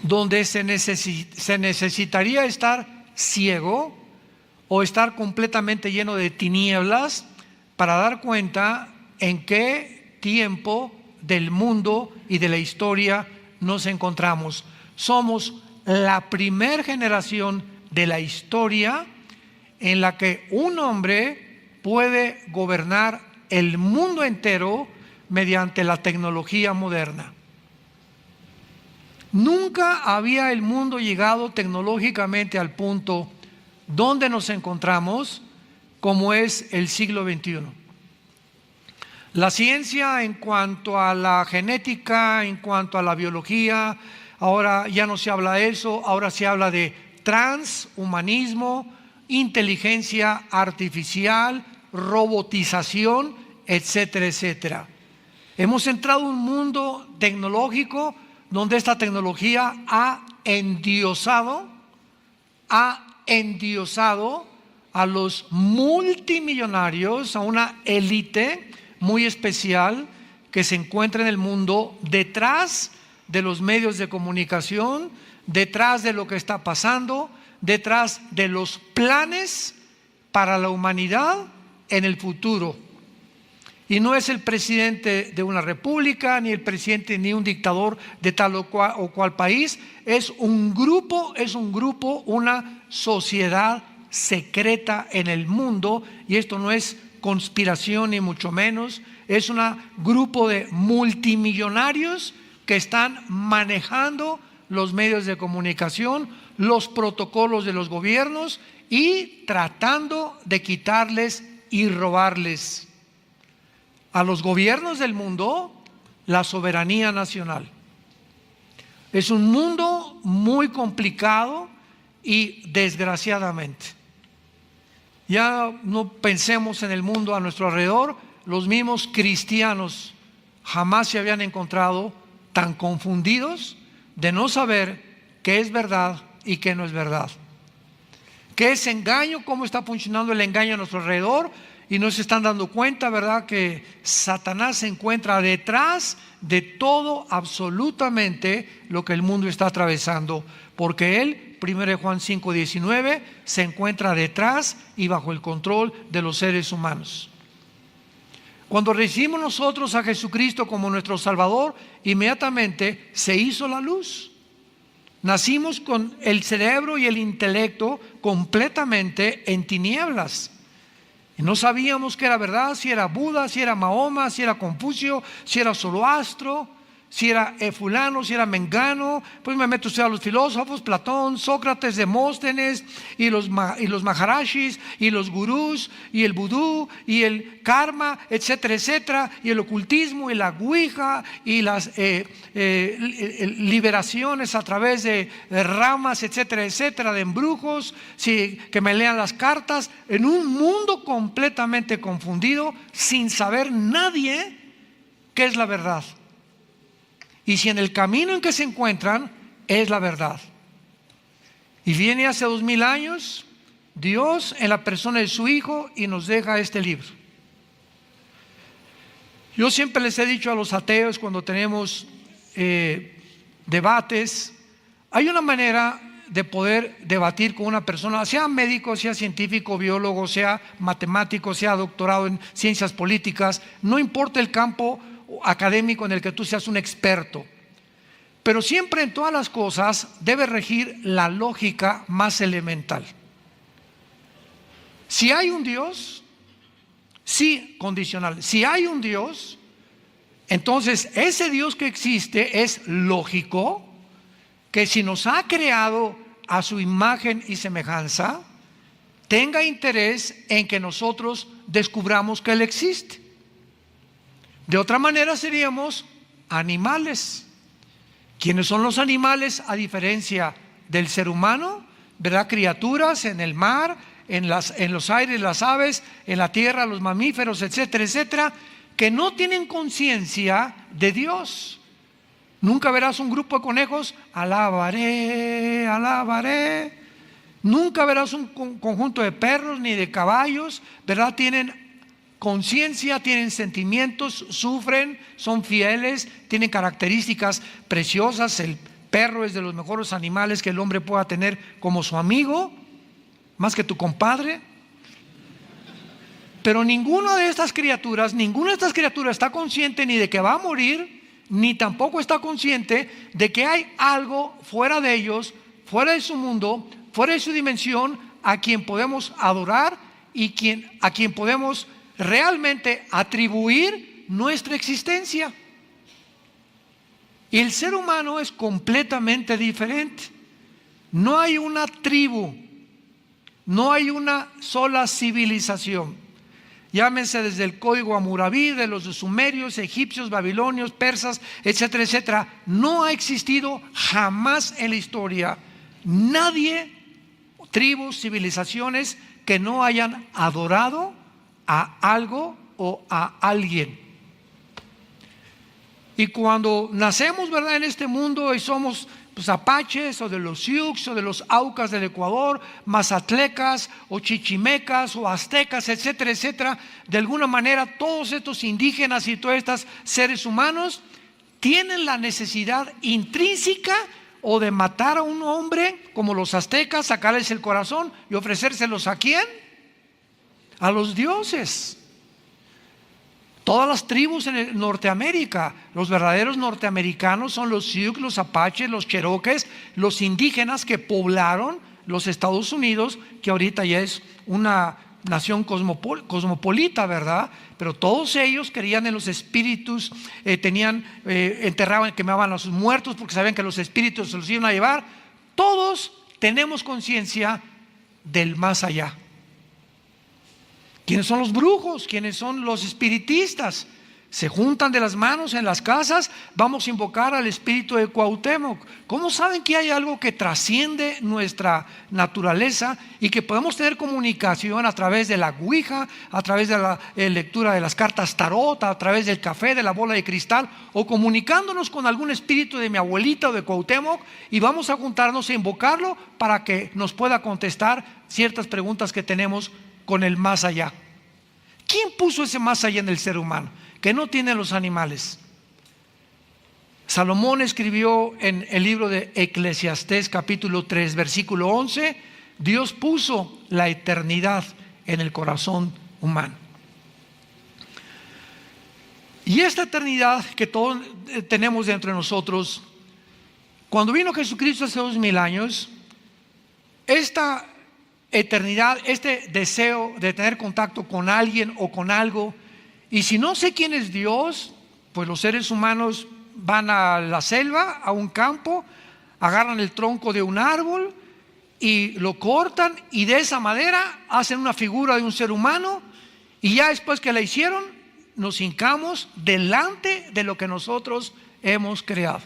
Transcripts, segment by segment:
donde se necesitaría estar ciego o estar completamente lleno de tinieblas para dar cuenta en qué tiempo del mundo y de la historia nos encontramos. Somos la primer generación de la historia en la que un hombre puede gobernar el mundo entero mediante la tecnología moderna. Nunca había el mundo llegado tecnológicamente al punto donde nos encontramos como es el siglo XXI. La ciencia en cuanto a la genética, en cuanto a la biología, ahora ya no se habla de eso, ahora se habla de transhumanismo, inteligencia artificial, robotización, etcétera, etcétera. Hemos entrado en un mundo tecnológico donde esta tecnología ha endiosado a los multimillonarios, a una élite muy especial que se encuentra en el mundo detrás de los medios de comunicación, detrás de lo que está pasando, detrás de los planes para la humanidad en el futuro. Y no es el presidente de una república, ni el presidente ni un dictador de tal o cual país, es un grupo, una sociedad secreta en el mundo, y esto no es conspiración ni mucho menos, es un grupo de multimillonarios que están manejando los medios de comunicación, los protocolos de los gobiernos y tratando de quitarles y robarles a los gobiernos del mundo la soberanía nacional. Es un mundo muy complicado y desgraciadamente, ya no pensemos en el mundo a nuestro alrededor, los mismos cristianos jamás se habían encontrado tan confundidos de no saber qué es verdad y qué no es verdad. ¿Qué es engaño? ¿Cómo está funcionando el engaño a nuestro alrededor? Y no se están dando cuenta, ¿verdad?, que Satanás se encuentra detrás de todo, absolutamente, lo que el mundo está atravesando. Porque él, 1 Juan 5:19, se encuentra detrás y bajo el control de los seres humanos. Cuando recibimos nosotros a Jesucristo como nuestro Salvador, inmediatamente se hizo la luz. Nacimos con el cerebro y el intelecto completamente en tinieblas. Y no sabíamos qué era verdad, si era Buda, si era Mahoma, si era Confucio, si era Zoroastro, si era fulano, si era mengano. Pues me meto usted a los filósofos, Platón, Sócrates, Demóstenes, y los maharashis, y los gurús, y el vudú, y el karma, etcétera, etcétera, y el ocultismo, y la ouija, y las liberaciones a través de ramas, etcétera, etcétera, de embrujos, que me lean las cartas, en un mundo completamente confundido, sin saber nadie qué es la verdad. Y si en el camino en que se encuentran es la verdad. Y viene hace 2000 años Dios en la persona de su Hijo y nos deja este libro. Yo siempre les he dicho a los ateos cuando tenemos debates, hay una manera de poder debatir con una persona, sea médico, sea científico, biólogo, sea matemático, sea doctorado en ciencias políticas, no importa el campo académico en el que tú seas un experto, pero siempre en todas las cosas debe regir la lógica más elemental. Si hay un Dios, sí, condicional, si hay un Dios, entonces ese Dios que existe es lógico que si nos ha creado a su imagen y semejanza, tenga interés en que nosotros descubramos que Él existe. De otra manera seríamos animales. ¿Quiénes son los animales a diferencia del ser humano? ¿Verdad? Criaturas en el mar, en los aires, las aves, en la tierra, los mamíferos, etcétera, etcétera, que no tienen conciencia de Dios. Nunca verás un grupo de conejos, alabaré, alabaré. Nunca verás un conjunto de perros ni de caballos, ¿verdad? Tienen conciencia, tienen sentimientos, sufren, son fieles, tienen características preciosas. El perro es de los mejores animales que el hombre pueda tener como su amigo, más que tu compadre. Pero ninguna de estas criaturas está consciente ni de que va a morir, ni tampoco está consciente de que hay algo fuera de ellos, fuera de su mundo, fuera de su dimensión, a quien podemos adorar y a quien podemos realmente atribuir nuestra existencia. Y el ser humano es completamente diferente. No hay una tribu, no hay una sola civilización. Llámense desde el código Hammurabi, de los sumerios, egipcios, babilonios, persas, etcétera, etcétera. No ha existido jamás en la historia nadie, tribus, civilizaciones que no hayan adorado a algo o a alguien. Y cuando nacemos, ¿verdad?, en este mundo y somos apaches o de los Sioux o de los Aucas del Ecuador, mazatlecas o chichimecas o aztecas, etcétera, etcétera, de alguna manera todos estos indígenas y todos estos seres humanos tienen la necesidad intrínseca o de matar a un hombre como los aztecas, sacarles el corazón y ofrecérselos ¿a quién? A los dioses. Todas las tribus en Norteamérica, los verdaderos norteamericanos son los Sioux, los apaches, los cherokees, los indígenas que poblaron los Estados Unidos, que ahorita ya es una nación cosmopolita, ¿verdad? Pero todos ellos creían en los espíritus, enterraban, quemaban a sus muertos porque sabían que los espíritus se los iban a llevar. Todos tenemos conciencia del más allá. ¿Quiénes son los brujos? ¿Quiénes son los espiritistas? Se juntan de las manos en las casas, vamos a invocar al espíritu de Cuauhtémoc. ¿Cómo saben que hay algo que trasciende nuestra naturaleza y que podemos tener comunicación a través de la ouija, a través de la lectura de las cartas tarot, a través del café, de la bola de cristal, o comunicándonos con algún espíritu de mi abuelita o de Cuauhtémoc, y vamos a juntarnos a invocarlo para que nos pueda contestar ciertas preguntas que tenemos con el más allá? ¿Quién puso ese más allá en el ser humano que no tienen los animales? Salomón escribió en el libro de Eclesiastés capítulo 3 versículo 11: Dios puso la eternidad en el corazón humano. Y esta eternidad que todos tenemos dentro de nosotros, cuando vino Jesucristo hace 2000 años, esta eternidad, este deseo de tener contacto con alguien o con algo, y si no sé quién es Dios, pues los seres humanos van a la selva, a un campo, agarran el tronco de un árbol y lo cortan, y de esa madera hacen una figura de un ser humano, y ya después que la hicieron, nos hincamos delante de lo que nosotros hemos creado,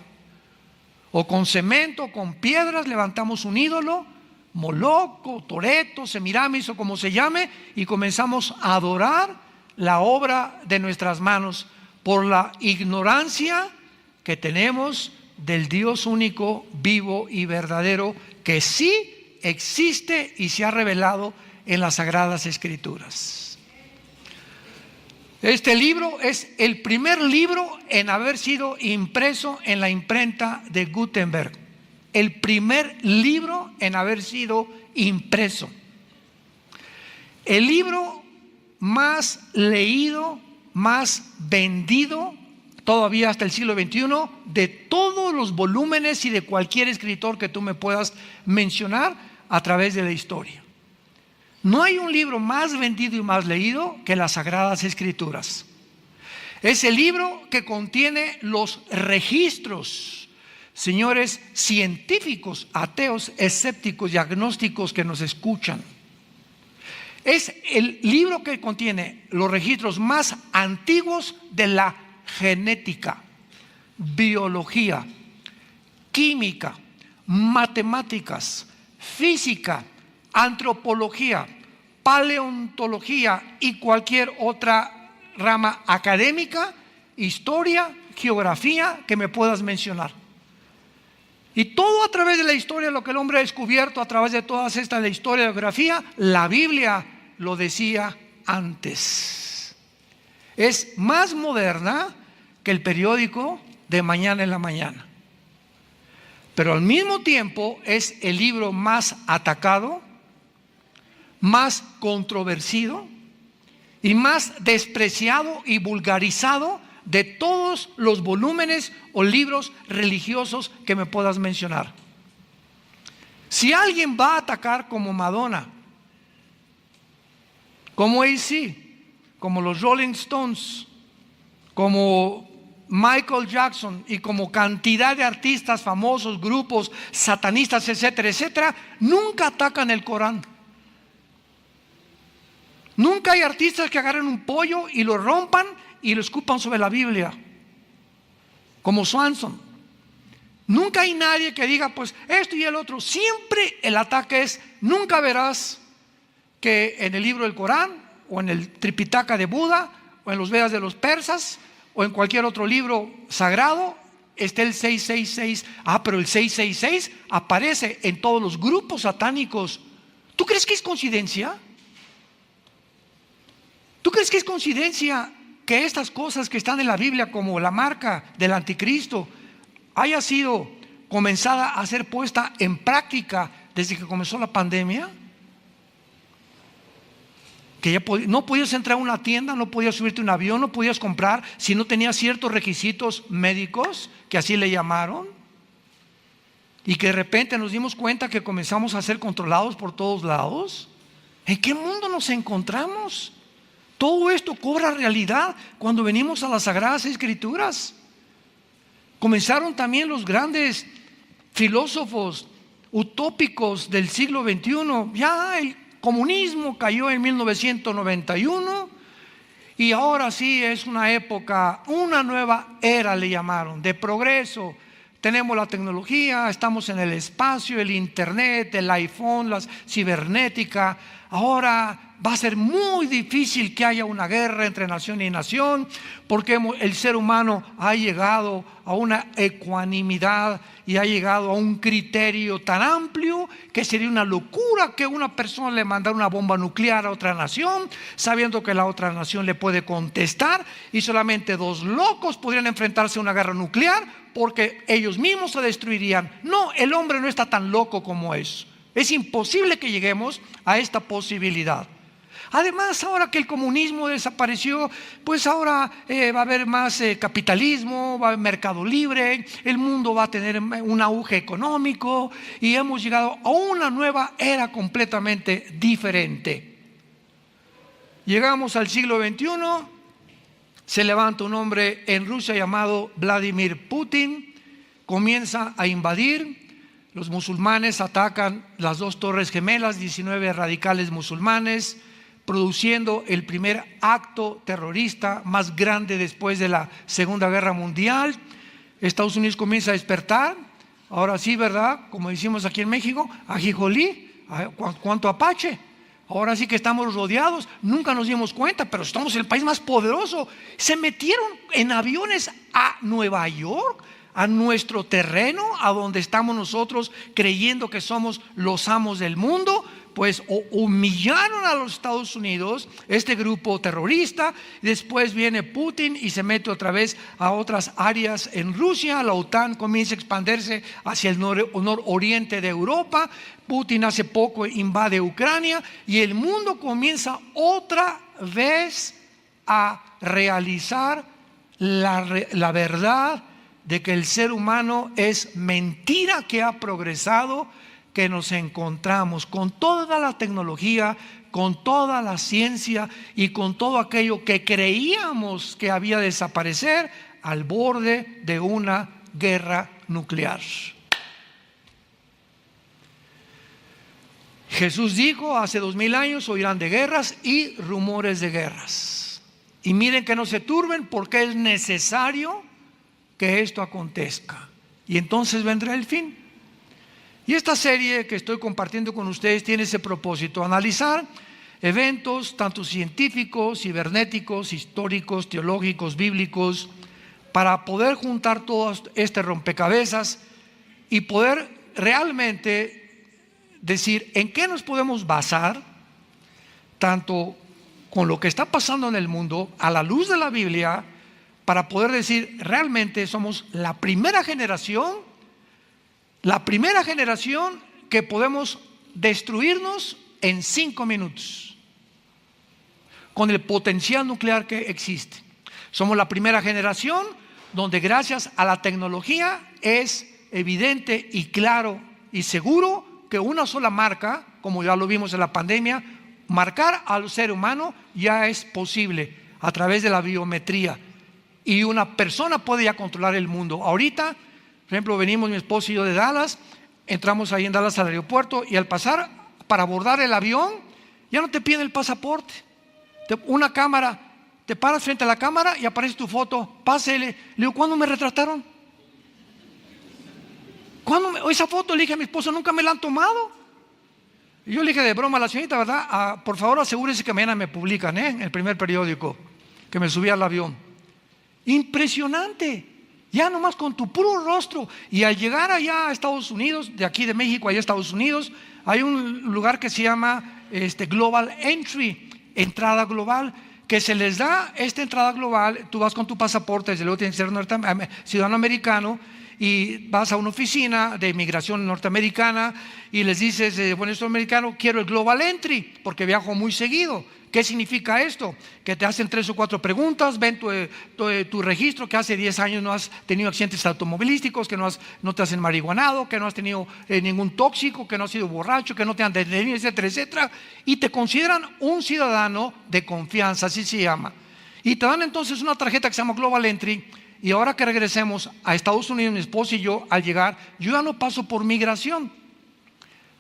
o con cemento, con piedras, levantamos un ídolo, Moloch, o Toreto, Semiramis o como se llame, y comenzamos a adorar la obra de nuestras manos por la ignorancia que tenemos del Dios único, vivo y verdadero, que sí existe y se ha revelado en las Sagradas Escrituras. Este libro es el primer libro en haber sido impreso en la imprenta de Gutenberg. El primer libro en haber sido impreso. El libro más leído, más vendido, todavía hasta el siglo XXI, de todos los volúmenes y de cualquier escritor que tú me puedas mencionar a través de la historia. No hay un libro más vendido y más leído que las Sagradas Escrituras. Es el libro que contiene los registros, señores científicos, ateos, escépticos y agnósticos que nos escuchan. Es el libro que contiene los registros más antiguos de la genética, biología, química, matemáticas, física, antropología, paleontología y cualquier otra rama académica, historia, geografía que me puedas mencionar. Y todo a través de la historia, lo que el hombre ha descubierto a través de todas estas, la historia, la geografía, la Biblia lo decía antes. Es más moderna que el periódico de mañana en la mañana. pero al mismo tiempo es el libro más atacado, más controversido y más despreciado y vulgarizado de todos los volúmenes o libros religiosos que me puedas mencionar. Si alguien va a atacar como Madonna, como AC, como los Rolling Stones, como Michael Jackson y como cantidad de artistas famosos, grupos satanistas, etcétera, etcétera, nunca atacan el Corán. Nunca hay artistas que agarren un pollo y lo rompan y lo escupan sobre la Biblia, como Swanson. Nunca hay nadie que diga, pues esto y el otro. Siempre el ataque es, nunca verás que en el libro del Corán, o en el Tripitaka de Buda, o en los Vedas de los persas, o en cualquier otro libro sagrado, esté el 666. Pero el 666 aparece en todos los grupos satánicos. ¿Tú crees que es coincidencia? ¿Tú crees que es coincidencia que estas cosas que están en la Biblia, como la marca del anticristo, haya sido comenzada a ser puesta en práctica desde que comenzó la pandemia? Que ya no podías entrar a una tienda, no podías subirte a un avión, no podías comprar si no tenías ciertos requisitos médicos, que así le llamaron, y que de repente nos dimos cuenta que comenzamos a ser controlados por todos lados. ¿En qué mundo nos encontramos? Todo esto cobra realidad cuando venimos a las Sagradas Escrituras. Comenzaron también los grandes filósofos utópicos del siglo XXI. Ya el comunismo cayó en 1991 y ahora sí es una época, una nueva era le llamaron, de progreso. Tenemos la tecnología, estamos en el espacio, el internet, el iPhone, la cibernética. Ahora va a ser muy difícil que haya una guerra entre nación y nación, porque el ser humano ha llegado a una ecuanimidad y ha llegado a un criterio tan amplio que sería una locura que una persona le mandara una bomba nuclear a otra nación, sabiendo que la otra nación le puede contestar, y solamente dos locos podrían enfrentarse a una guerra nuclear porque ellos mismos se destruirían. No, el hombre no está tan loco como eso. Es imposible que lleguemos a esta posibilidad. Además, ahora que el comunismo desapareció, pues ahora va a haber más capitalismo, va a haber mercado libre, el mundo va a tener un auge económico y hemos llegado a una nueva era completamente diferente. Llegamos al siglo XXI, se levanta un hombre en Rusia llamado Vladimir Putin, comienza a invadir. Los musulmanes atacan las dos torres gemelas, 19 radicales musulmanes, produciendo el primer acto terrorista más grande después de la Segunda Guerra Mundial. Estados Unidos comienza a despertar, ahora sí, ¿verdad? Como decimos aquí en México, ajijolí, cuánto apache. Ahora sí que estamos rodeados, nunca nos dimos cuenta, pero estamos en el país más poderoso. Se metieron en aviones a Nueva York, a nuestro terreno, a donde estamos nosotros creyendo que somos los amos del mundo. Pues humillaron a los Estados Unidos, este grupo terrorista. Después viene Putin y se mete otra vez a otras áreas en Rusia. La OTAN comienza a expandirse hacia el nororiente de Europa. Putin hace poco invade Ucrania y el mundo comienza otra vez a realizar la verdad de que el ser humano es mentira que ha progresado, que nos encontramos con toda la tecnología, con toda la ciencia y con todo aquello que creíamos que había de desaparecer, al borde de una guerra nuclear. Jesús dijo hace 2000 años: oirán de guerras y rumores de guerras. Y miren que no se turben, porque es necesario que esto acontezca. Y entonces vendrá el fin. Y esta serie que estoy compartiendo con ustedes tiene ese propósito: analizar eventos tanto científicos, cibernéticos, históricos, teológicos, bíblicos, para poder juntar todo este rompecabezas y poder realmente decir en qué nos podemos basar, tanto con lo que está pasando en el mundo a la luz de la Biblia, para poder decir realmente somos la primera generación La primera generación que podemos destruirnos en 5 minutos con el potencial nuclear que existe. Somos la primera generación donde gracias a la tecnología es evidente y claro y seguro que una sola marca, como ya lo vimos en la pandemia, marcar al ser humano ya es posible a través de la biometría, y una persona puede ya controlar el mundo. Ahorita, por ejemplo, venimos mi esposo y yo de Dallas, entramos ahí en Dallas al aeropuerto, y al pasar para abordar el avión ya no te piden el pasaporte. Una cámara, te paras frente a la cámara y aparece tu foto, pásele. Le digo, ¿cuándo me retrataron? Esa foto, le dije a mi esposo, nunca me la han tomado. Y yo le dije de broma a la señorita, ¿verdad? Por favor asegúrese que mañana me publican, en el primer periódico, que me subí al avión. Impresionante, ya nomás con tu puro rostro. Y al llegar allá a Estados Unidos, de aquí de México allá a Estados Unidos, hay un lugar que se llama Global Entry, entrada global, que se les da esta entrada global. Tú vas con tu pasaporte, desde luego tienes que ser ciudadano americano, y vas a una oficina de inmigración norteamericana y les dices, bueno, soy americano, quiero el Global Entry porque viajo muy seguido. ¿Qué significa esto? Que te hacen 3 o 4 preguntas, ven tu registro, que hace 10 años no has tenido accidentes automovilísticos, que no te has marihuanado, que no has tenido ningún tóxico, que no has sido borracho, que no te han detenido, etcétera, etcétera, y te consideran un ciudadano de confianza, así se llama. Y te dan entonces una tarjeta que se llama Global Entry. Y ahora que regresemos a Estados Unidos, mi esposo y yo, al llegar, yo ya no paso por migración,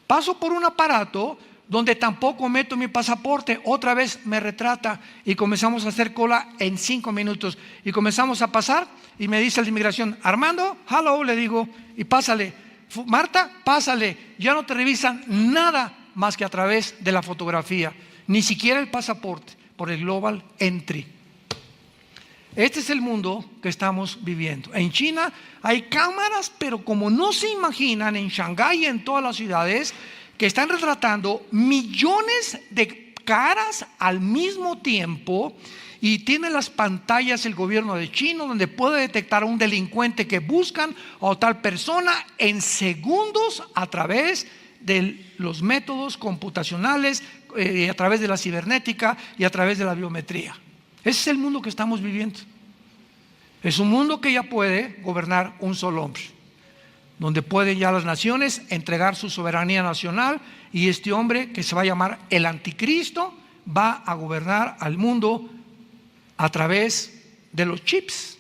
paso por un aparato donde tampoco meto mi pasaporte. Otra vez me retrata y comenzamos a hacer cola en 5 minutos. Y comenzamos a pasar y me dice el de inmigración, Armando, hello, le digo, y pásale. Marta, pásale. Ya no te revisan nada más que a través de la fotografía, ni siquiera el pasaporte, por el Global Entry. Este es el mundo que estamos viviendo. En China hay cámaras, pero como no se imaginan, en Shanghái y en todas las ciudades, que están retratando millones de caras al mismo tiempo, y tiene las pantallas el gobierno de China donde puede detectar a un delincuente que buscan a tal persona en segundos a través de los métodos computacionales, a través de la cibernética y a través de la biometría. Ese es el mundo que estamos viviendo. Es un mundo que ya puede gobernar un solo hombre, donde pueden ya las naciones entregar su soberanía nacional, y este hombre, que se va a llamar el anticristo, va a gobernar al mundo a través de los chips,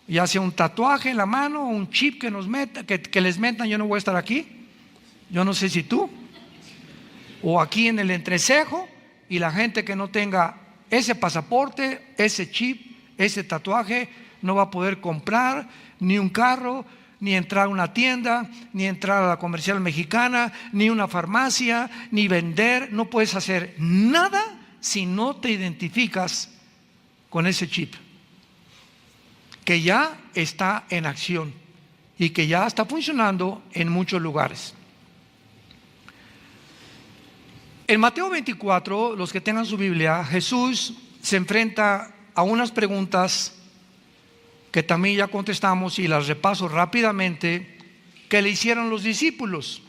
ya sea un tatuaje en la mano, un chip que nos meta, que les metan. Yo no voy a estar aquí, yo no sé si tú, o aquí en el entrecejo, y la gente que no tenga ese pasaporte, ese chip, ese tatuaje, no va a poder comprar ni un carro, ni entrar a una tienda, ni entrar a la comercial mexicana, ni una farmacia, ni vender. No puedes hacer nada si no te identificas con ese chip, que ya está en acción y que ya está funcionando en muchos lugares. En Mateo 24, los que tengan su Biblia, Jesús se enfrenta a unas preguntas que también ya contestamos, y las repaso rápidamente, que le hicieron los discípulos.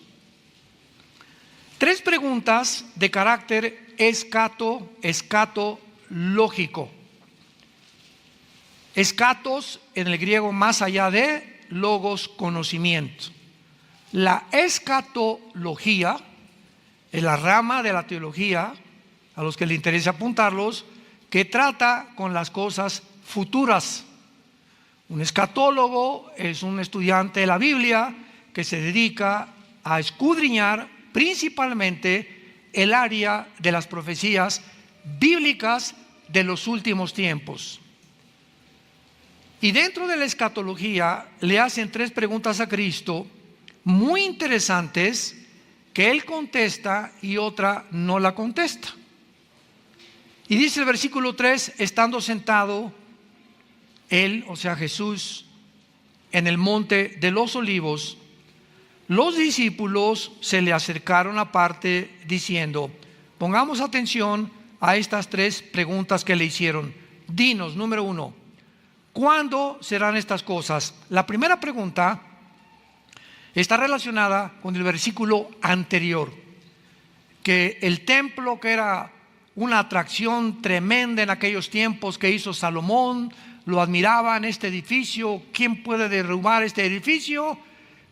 3 preguntas de carácter escatológico. Escatos en el griego, más allá de, logos, conocimiento. La escatología es la rama de la teología, a los que les interesa apuntarlos, que trata con las cosas futuras. Un escatólogo es un estudiante de la Biblia que se dedica a escudriñar principalmente el área de las profecías bíblicas de los últimos tiempos. Y dentro de la escatología le hacen 3 preguntas a Cristo muy interesantes, que Él contesta y otra no la contesta. Y dice el versículo 3, estando sentado Él, o sea Jesús, en el monte de los olivos, los discípulos se le acercaron aparte diciendo, pongamos atención a estas 3 preguntas que le hicieron. Dinos, número 1, ¿cuándo serán estas cosas? La primera pregunta está relacionada con el versículo anterior, que el templo, que era una atracción tremenda en aquellos tiempos que hizo Salomón, lo admiraban, este edificio, ¿quién puede derrubar este edificio?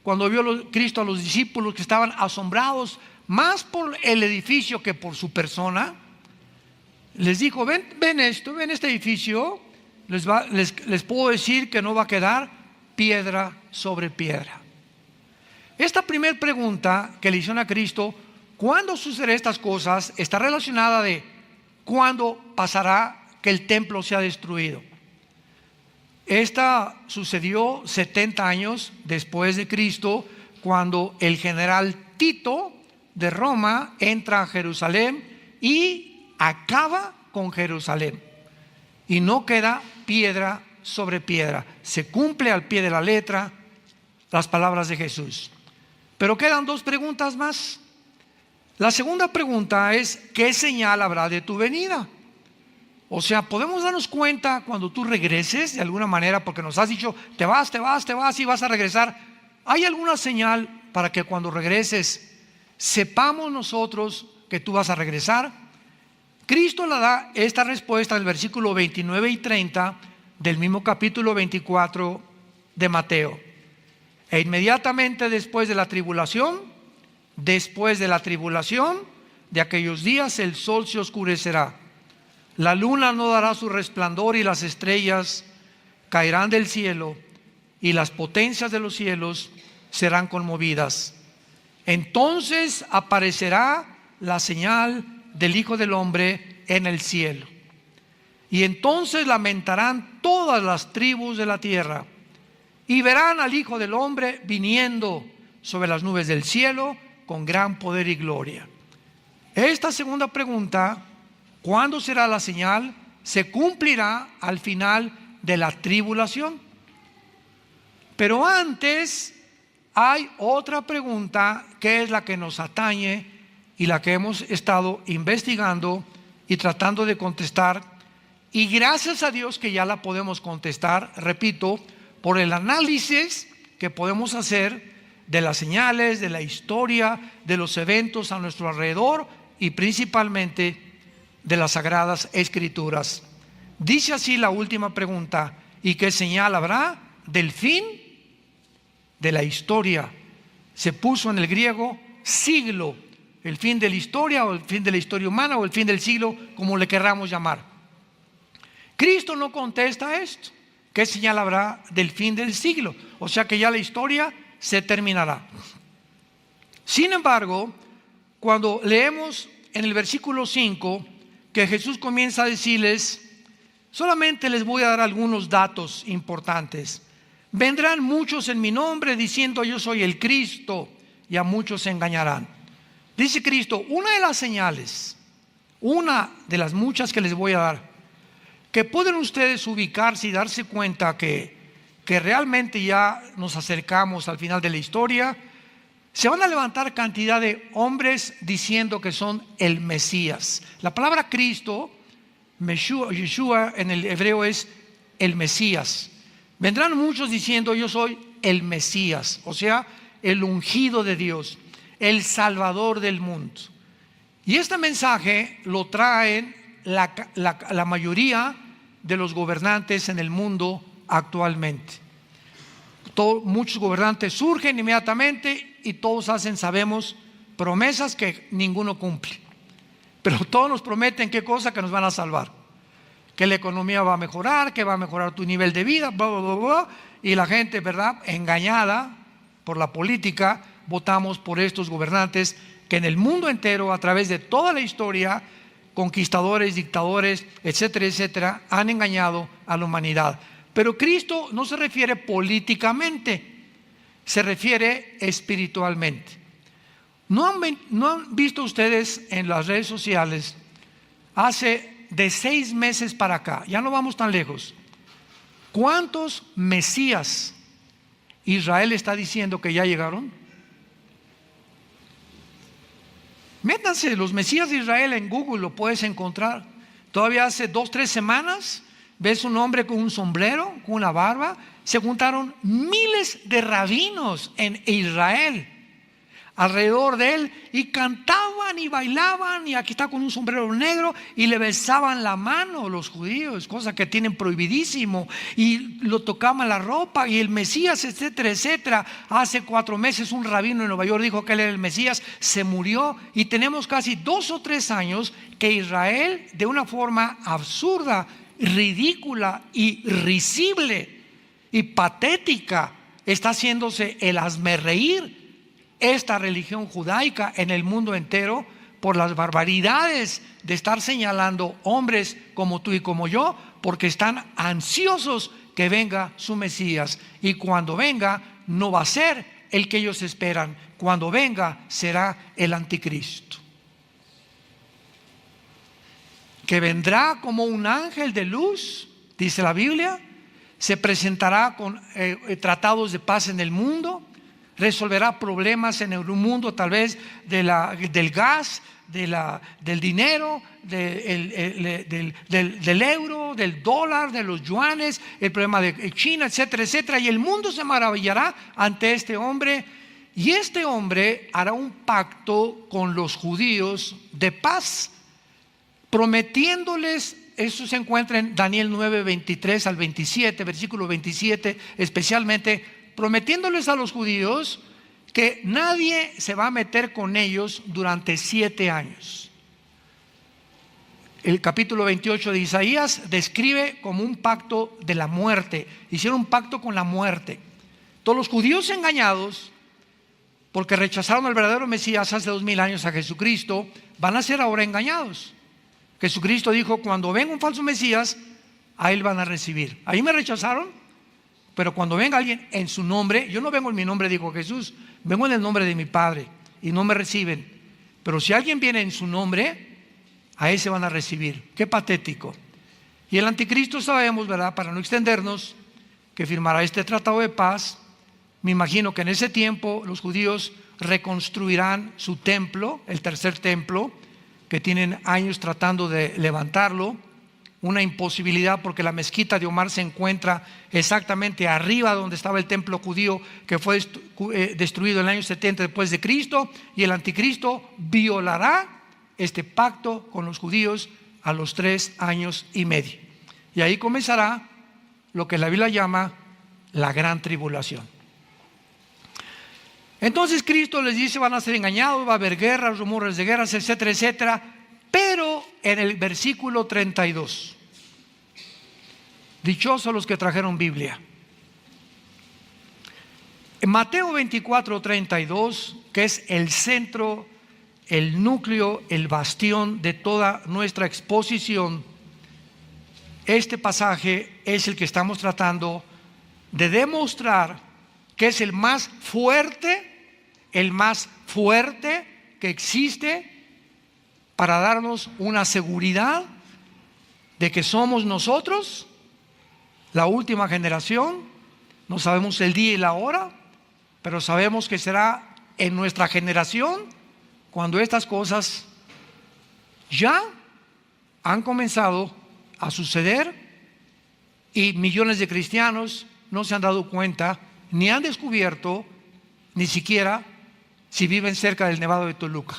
Cuando vio Cristo a los discípulos que estaban asombrados más por el edificio que por su persona, les dijo: ven este edificio, les puedo decir que no va a quedar piedra sobre piedra. Esta primera pregunta que le hicieron a Cristo, ¿cuándo sucederán estas cosas?, está relacionada de cuándo pasará que el templo sea destruido. Esta sucedió 70 años después de Cristo, cuando el general Tito de Roma entra a Jerusalén y acaba con Jerusalén, y no queda piedra sobre piedra. Se cumple al pie de la letra las palabras de Jesús. Pero quedan dos preguntas más. La segunda pregunta es: ¿qué señal habrá de tu venida? O sea, podemos darnos cuenta cuando tú regreses de alguna manera, porque nos has dicho te vas y vas a regresar. ¿Hay alguna señal para que cuando regreses sepamos nosotros que tú vas a regresar? Cristo le da esta respuesta en el versículo 29 y 30 del mismo capítulo 24 de Mateo. E inmediatamente después de la tribulación de aquellos días, el sol se oscurecerá, la luna no dará su resplandor, y las estrellas caerán del cielo, y las potencias de los cielos serán conmovidas. Entonces aparecerá la señal del Hijo del Hombre en el cielo, y entonces lamentarán todas las tribus de la tierra, y verán al Hijo del Hombre viniendo sobre las nubes del cielo con gran poder y gloria. Esta segunda pregunta, ¿cuándo será la señal?, se cumplirá al final de la tribulación. Pero antes hay otra pregunta que es la que nos atañe y la que hemos estado investigando y tratando de contestar, y gracias a Dios que ya la podemos contestar, repito, por el análisis que podemos hacer de las señales, de la historia, de los eventos a nuestro alrededor y principalmente de las Sagradas Escrituras. Dice así la última pregunta: ¿y qué señal habrá del fin de la historia? Se puso en el griego siglo, el fin de la historia, o el fin de la historia humana, o el fin del siglo, como le querramos llamar. Cristo no contesta esto: ¿qué señal habrá del fin del siglo? O sea que ya la historia se terminará. Sin embargo, cuando leemos en el versículo 5 que Jesús comienza a decirles, solamente les voy a dar algunos datos importantes: vendrán muchos en mi nombre diciendo yo soy el Cristo, y a muchos se engañarán. Dice Cristo, una de las señales, una de las muchas que les voy a dar, que pueden ustedes ubicarse y darse cuenta que realmente ya nos acercamos al final de la historia. Se van a levantar cantidad de hombres diciendo que son el Mesías. La palabra Cristo, Yeshua en el hebreo, es el Mesías. Vendrán muchos diciendo yo soy el Mesías, o sea, el ungido de Dios, el Salvador del mundo. Y este mensaje lo traen la mayoría de los gobernantes en el mundo actualmente. Muchos gobernantes surgen inmediatamente y todos hacen, sabemos, promesas que ninguno cumple. Pero todos nos prometen qué cosa: que nos van a salvar, que la economía va a mejorar, que va a mejorar tu nivel de vida, bla, bla, bla, bla. Y la gente, ¿verdad?, engañada por la política, votamos por estos gobernantes que en el mundo entero, a través de toda la historia, conquistadores, dictadores, etcétera, etcétera, han engañado a la humanidad. Pero Cristo no se refiere políticamente, se refiere espiritualmente. ¿No han visto ustedes en las redes sociales, hace de 6 meses para acá, ya no vamos tan lejos, cuántos Mesías Israel está diciendo que ya llegaron? Métanse los Mesías de Israel en Google, lo puedes encontrar. Todavía hace 2-3 semanas ves un hombre con un sombrero, con una barba. Se juntaron miles de rabinos en Israel alrededor de él y cantaban y bailaban, y aquí está con un sombrero negro, y le besaban la mano los judíos, cosa que tienen prohibidísimo, y lo tocaban la ropa, y el Mesías, etcétera, etcétera. Hace 4 meses un rabino en Nueva York dijo que él era el Mesías, se murió, y tenemos casi 2 o 3 años que Israel, de una forma absurda, ridícula y risible y patética, está haciéndose el hazmerreír esta religión judaica en el mundo entero por las barbaridades de estar señalando hombres como tú y como yo, porque están ansiosos que venga su Mesías, y cuando venga no va a ser el que ellos esperan. Cuando venga será el anticristo, que vendrá como un ángel de luz, dice la Biblia. Se presentará con tratados de paz en el mundo, resolverá problemas en el mundo, tal vez del gas, del dinero, del euro, del dólar, de los yuanes, el problema de China, etcétera, etcétera. Y el mundo se maravillará ante este hombre, y este hombre hará un pacto con los judíos de paz, prometiéndoles. Eso se encuentra en Daniel 9, 23 al 27, versículo 27 especialmente, prometiéndoles a los judíos que nadie se va a meter con ellos durante 7 años. El capítulo 28 de Isaías describe como un pacto de la muerte. Hicieron un pacto con la muerte. Todos los judíos engañados, porque rechazaron al verdadero Mesías hace 2000 años, a Jesucristo, van a ser ahora engañados. Jesucristo dijo: cuando venga un falso Mesías, a él van a recibir. Ahí me rechazaron, pero cuando venga alguien en su nombre, yo no vengo en mi nombre, dijo Jesús, vengo en el nombre de mi Padre, y no me reciben. Pero si alguien viene en su nombre, a ese van a recibir. Qué patético. Y el anticristo sabemos, ¿verdad?, para no extendernos, que firmará este tratado de paz. Me imagino que en ese tiempo los judíos reconstruirán su templo, el tercer templo, que tienen años tratando de levantarlo. Una imposibilidad, porque la mezquita de Omar se encuentra exactamente arriba donde estaba el templo judío, que fue destruido en el año 70 después de Cristo, y el anticristo violará este pacto con los judíos a los 3 años y medio, y ahí comenzará lo que la Biblia llama la gran tribulación. Entonces Cristo les dice: van a ser engañados, va a haber guerras, rumores de guerras, etcétera, etcétera. Pero en el versículo 32, dichosos los que trajeron Biblia. En Mateo 24, 32, que es el centro, el núcleo, el bastión de toda nuestra exposición, este pasaje es el que estamos tratando de demostrar que es el más fuerte que existe para darnos una seguridad de que somos nosotros, la última generación. No sabemos el día y la hora, pero sabemos que será en nuestra generación cuando estas cosas ya han comenzado a suceder, y millones de cristianos no se han dado cuenta, ni han descubierto, ni siquiera si viven cerca del Nevado de Toluca.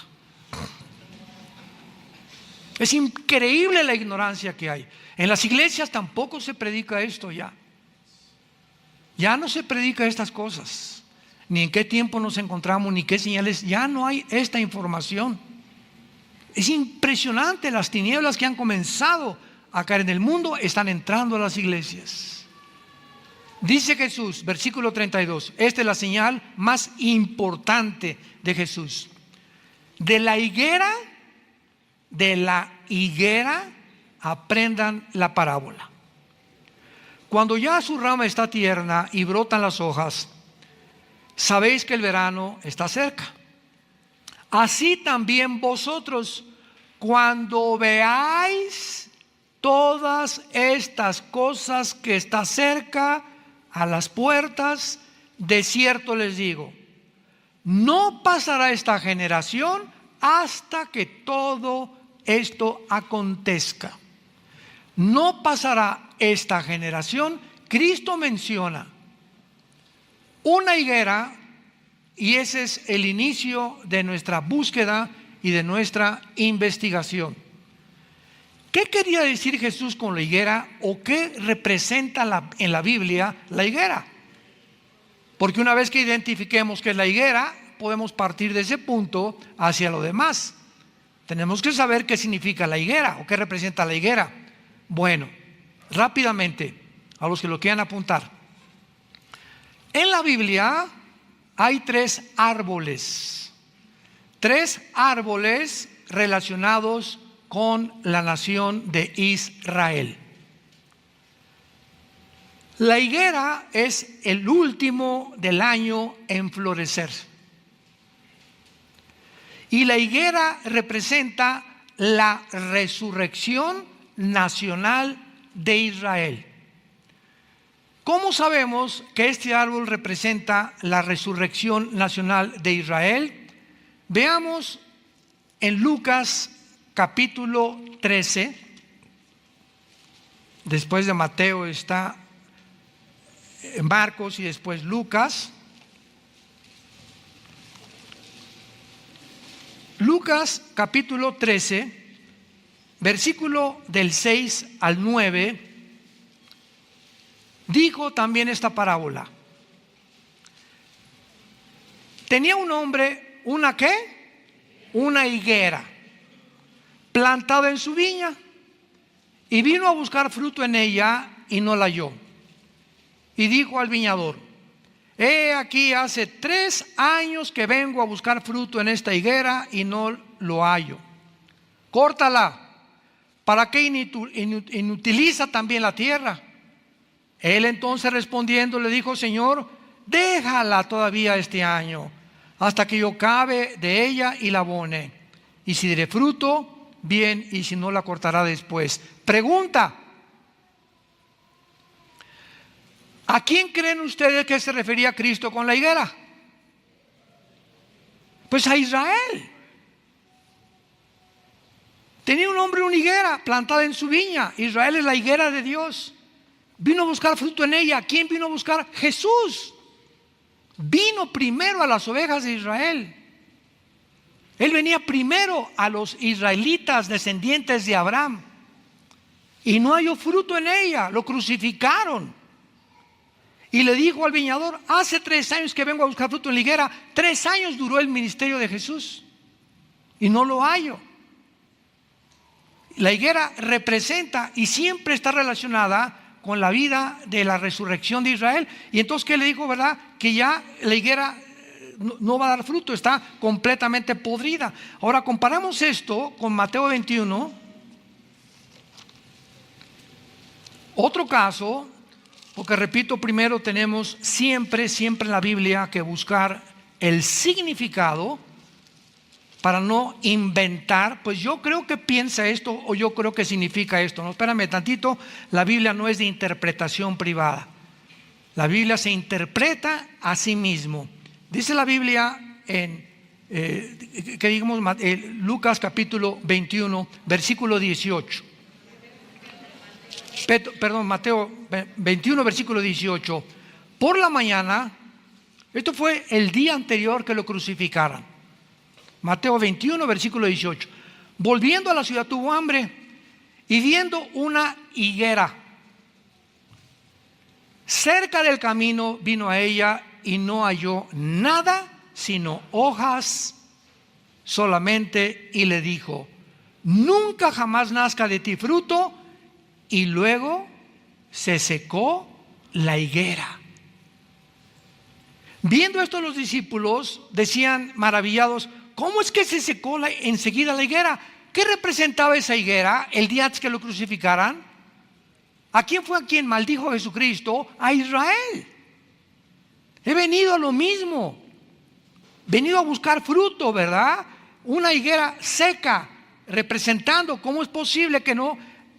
Es increíble la ignorancia que hay. En las iglesias tampoco se predica esto ya. Ya no se predica estas cosas. Ni en qué tiempo nos encontramos, ni qué señales. Ya no hay esta información. Es impresionante las tinieblas que han comenzado a caer en el mundo, están entrando a las iglesias. Dice Jesús, versículo 32, esta es la señal más importante de Jesús. De la higuera aprendan la parábola. Cuando ya su rama está tierna y brotan las hojas, sabéis que el verano está cerca. Así también vosotros, cuando veáis todas estas cosas que está cerca, a las puertas, de cierto les digo, no pasará esta generación hasta que todo esto acontezca. no pasará esta generación. Cristo menciona una higuera, y ese es el inicio de nuestra búsqueda y de nuestra investigación. ¿Qué quería decir Jesús con la higuera, o qué representa en la Biblia la higuera? Porque una vez que identifiquemos qué es la higuera, podemos partir de ese punto hacia lo demás. Tenemos que saber qué significa la higuera o qué representa la higuera. Bueno, rápidamente, a los que lo quieran apuntar. En la Biblia hay tres árboles relacionados con la nación de Israel. La higuera es el último del año en florecer. Y la higuera representa la resurrección nacional de Israel. ¿Cómo sabemos que este árbol representa la resurrección nacional de Israel? Veamos en Lucas capítulo 13. Después de Mateo está Marcos y después Lucas. Lucas capítulo 13, versículo del 6 al 9, dijo también esta parábola. Tenía un hombre, ¿una qué? Una higuera plantada en su viña, y vino a buscar fruto en ella y no la halló. Y dijo al viñador: he aquí, hace 3 años que vengo a buscar fruto en esta higuera y no lo hallo. Córtala. ¿Para qué inutiliza también la tierra? Él entonces respondiendo le dijo: Señor, déjala todavía este año, hasta que yo cabe de ella y la abone. Y si diere fruto, bien, y si no, la cortará después. Pregunta: ¿a quién creen ustedes que se refería Cristo con la higuera? Pues a Israel. Tenía un hombre una higuera plantada en su viña. Israel es la higuera de Dios. Vino a buscar fruto en ella. ¿Quién vino a buscar? Jesús. Vino primero a las ovejas de Israel. Él venía primero a los israelitas descendientes de Abraham, y no halló fruto en ella. Lo crucificaron. Y le dijo al viñador: hace 3 años que vengo a buscar fruto en la higuera. 3 años duró el ministerio de Jesús y no lo hallo. La higuera representa y siempre está relacionada con la vida de la resurrección de Israel. Y entonces, ¿qué le dijo, verdad? Que ya la higuera no va a dar fruto, está completamente podrida. Ahora comparamos esto con Mateo 21. Otro caso, porque repito, primero tenemos siempre en la Biblia que buscar el significado para no inventar. Pues yo creo que piensa esto, o yo creo que significa esto. No, espérame tantito. La Biblia no es de interpretación privada. La Biblia se interpreta a sí mismo. Dice la Biblia en Lucas capítulo 21, versículo 18. Mateo 21, versículo 18. Por la mañana, esto fue el día anterior que lo crucificaran. Mateo 21, versículo 18. Volviendo a la ciudad tuvo hambre, y viendo una higuera cerca del camino, vino a ella y no halló nada sino hojas solamente, y le dijo: nunca jamás nazca de ti fruto. Y luego se secó la higuera. Viendo esto, los discípulos decían maravillados: ¿cómo es que se secó enseguida la higuera? ¿Qué representaba esa higuera el día antes que lo crucificaran? ¿A quién fue a quien maldijo Jesucristo? A Israel. He venido a lo mismo. Venido a buscar fruto, ¿verdad? Una higuera seca, representando cómo es posible que no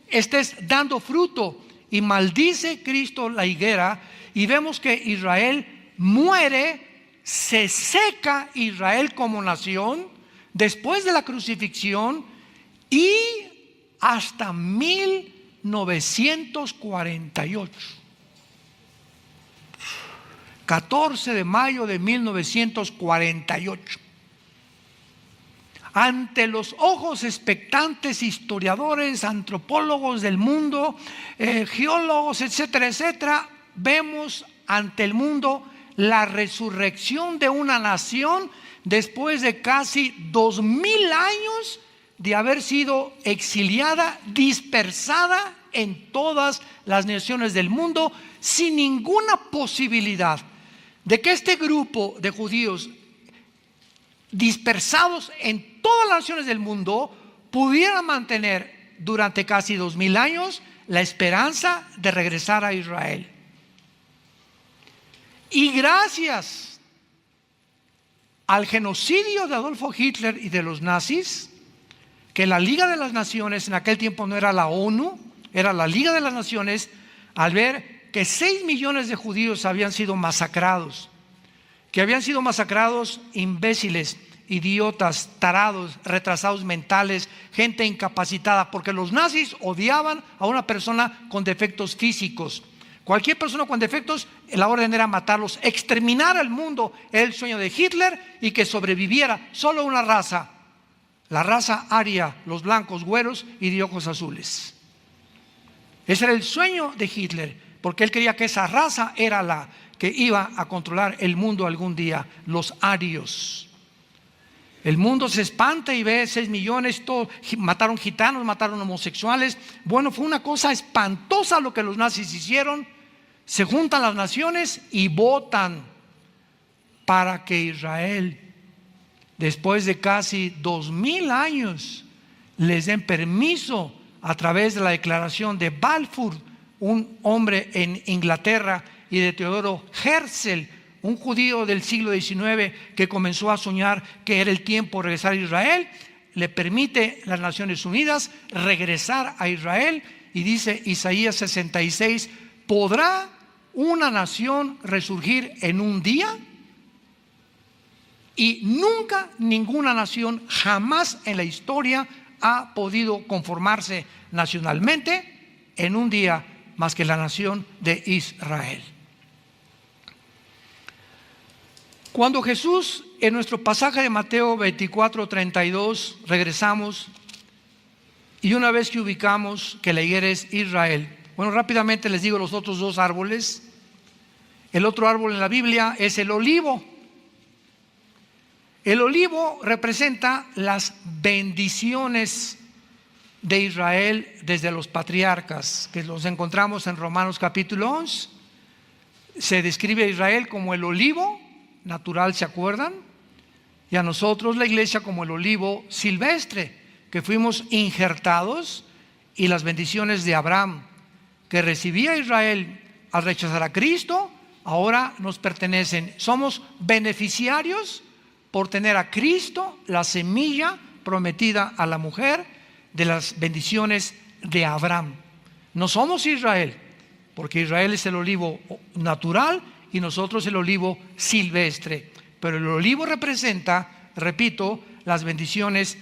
estés dando fruto. Y maldice Cristo la higuera, y vemos que Israel muere, se seca Israel como nación después de la crucifixión, y hasta 1948. 14 de mayo de 1948. Ante los ojos expectantes historiadores, antropólogos del mundo, geólogos, etcétera, etcétera, vemos ante el mundo la resurrección de una nación después de casi 2000 años de haber sido exiliada, dispersada en todas las naciones del mundo, sin ninguna posibilidad de que este grupo de judíos dispersados en todas las naciones del mundo pudieran mantener durante casi 2000 años la esperanza de regresar a Israel. Y gracias al genocidio de Adolfo Hitler y de los nazis, que la Liga de las Naciones, en aquel tiempo no era la ONU, era la Liga de las Naciones, al ver que 6 millones de judíos habían sido masacrados, que habían sido masacrados imbéciles, idiotas, tarados, retrasados mentales, gente incapacitada, porque los nazis odiaban a una persona con defectos físicos. Cualquier persona con defectos, la orden era matarlos, exterminar al mundo. Era el sueño de Hitler, y que sobreviviera solo una raza, la raza aria, los blancos, güeros y de ojos azules. Ese era el sueño de Hitler, porque él creía que esa raza era la que iba a controlar el mundo algún día, los arios. El mundo se espanta y ve 6 millones, mataron gitanos, mataron homosexuales. Bueno, fue una cosa espantosa lo que los nazis hicieron. Se juntan las naciones y votan para que Israel, después de casi 2000 años, les den permiso a través de la declaración de Balfour, un hombre en Inglaterra, y de Teodoro Herzl, un judío del siglo XIX que comenzó a soñar que era el tiempo de regresar a Israel. Le permite las Naciones Unidas regresar a Israel, y dice Isaías 66: ¿podrá una nación resurgir en un día? Y nunca ninguna nación jamás en la historia ha podido conformarse nacionalmente en un día más que la nación de Israel. Cuando Jesús, en nuestro pasaje de Mateo 24:32, regresamos, y una vez que ubicamos que la higuera es Israel, bueno, rápidamente les digo los otros dos árboles. El otro árbol en la Biblia es el olivo. El olivo representa las bendiciones de Israel desde los patriarcas, que los encontramos en Romanos capítulo 11. Se describe a Israel como el olivo natural, ¿se acuerdan? Y a nosotros, la iglesia, como el olivo silvestre, que fuimos injertados, y las bendiciones de Abraham que recibía Israel al rechazar a Cristo, ahora nos pertenecen. Somos beneficiarios por tener a Cristo, la semilla prometida a la mujer, de las bendiciones de Abraham. No somos Israel, porque Israel es el olivo natural y nosotros el olivo silvestre. Pero el olivo representa, repito, las bendiciones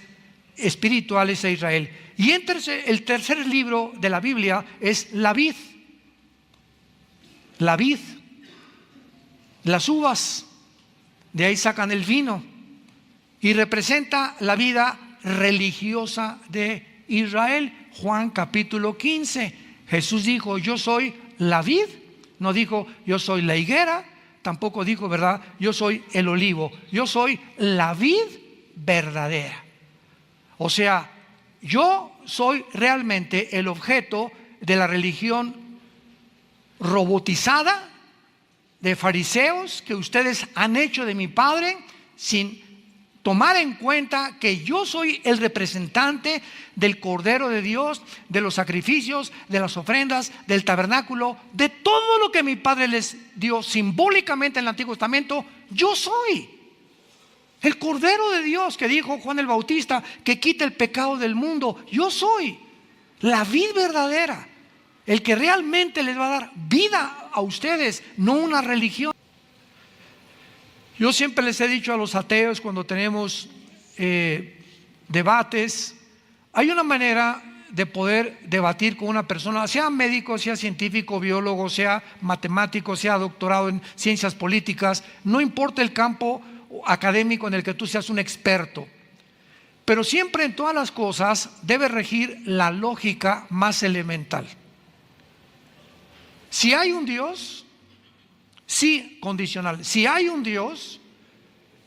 espirituales de Israel. Y el tercer libro de la Biblia es la vid. La vid, las uvas, de ahí sacan el vino, y representa la vida religiosa de Israel. Juan capítulo 15, Jesús dijo: yo soy la vid. No dijo yo soy la higuera, tampoco dijo, ¿verdad?, yo soy el olivo. Yo soy la vid verdadera. O sea, yo soy realmente el objeto de la religión robotizada de fariseos que ustedes han hecho de mi Padre, sin tomar en cuenta que yo soy el representante del Cordero de Dios, de los sacrificios, de las ofrendas, del tabernáculo, de todo lo que mi Padre les dio simbólicamente en el Antiguo Testamento. Yo soy el Cordero de Dios que dijo Juan el Bautista, que quita el pecado del mundo. Yo soy la vid verdadera, el que realmente les va a dar vida a ustedes, no una religión. Yo siempre les he dicho a los ateos, cuando tenemos debates, hay una manera de poder debatir con una persona, sea médico, sea científico, biólogo, sea matemático, sea doctorado en ciencias políticas, no importa el campo académico en el que tú seas un experto, pero siempre en todas las cosas debe regir la lógica más elemental. Si hay un Dios, sí, condicional, si hay un Dios,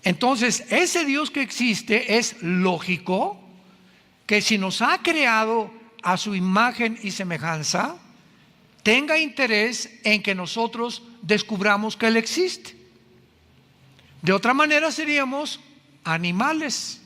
entonces ese Dios que existe es lógico que si nos ha creado a su imagen y semejanza, tenga interés en que nosotros descubramos que Él existe. De otra manera seríamos animales.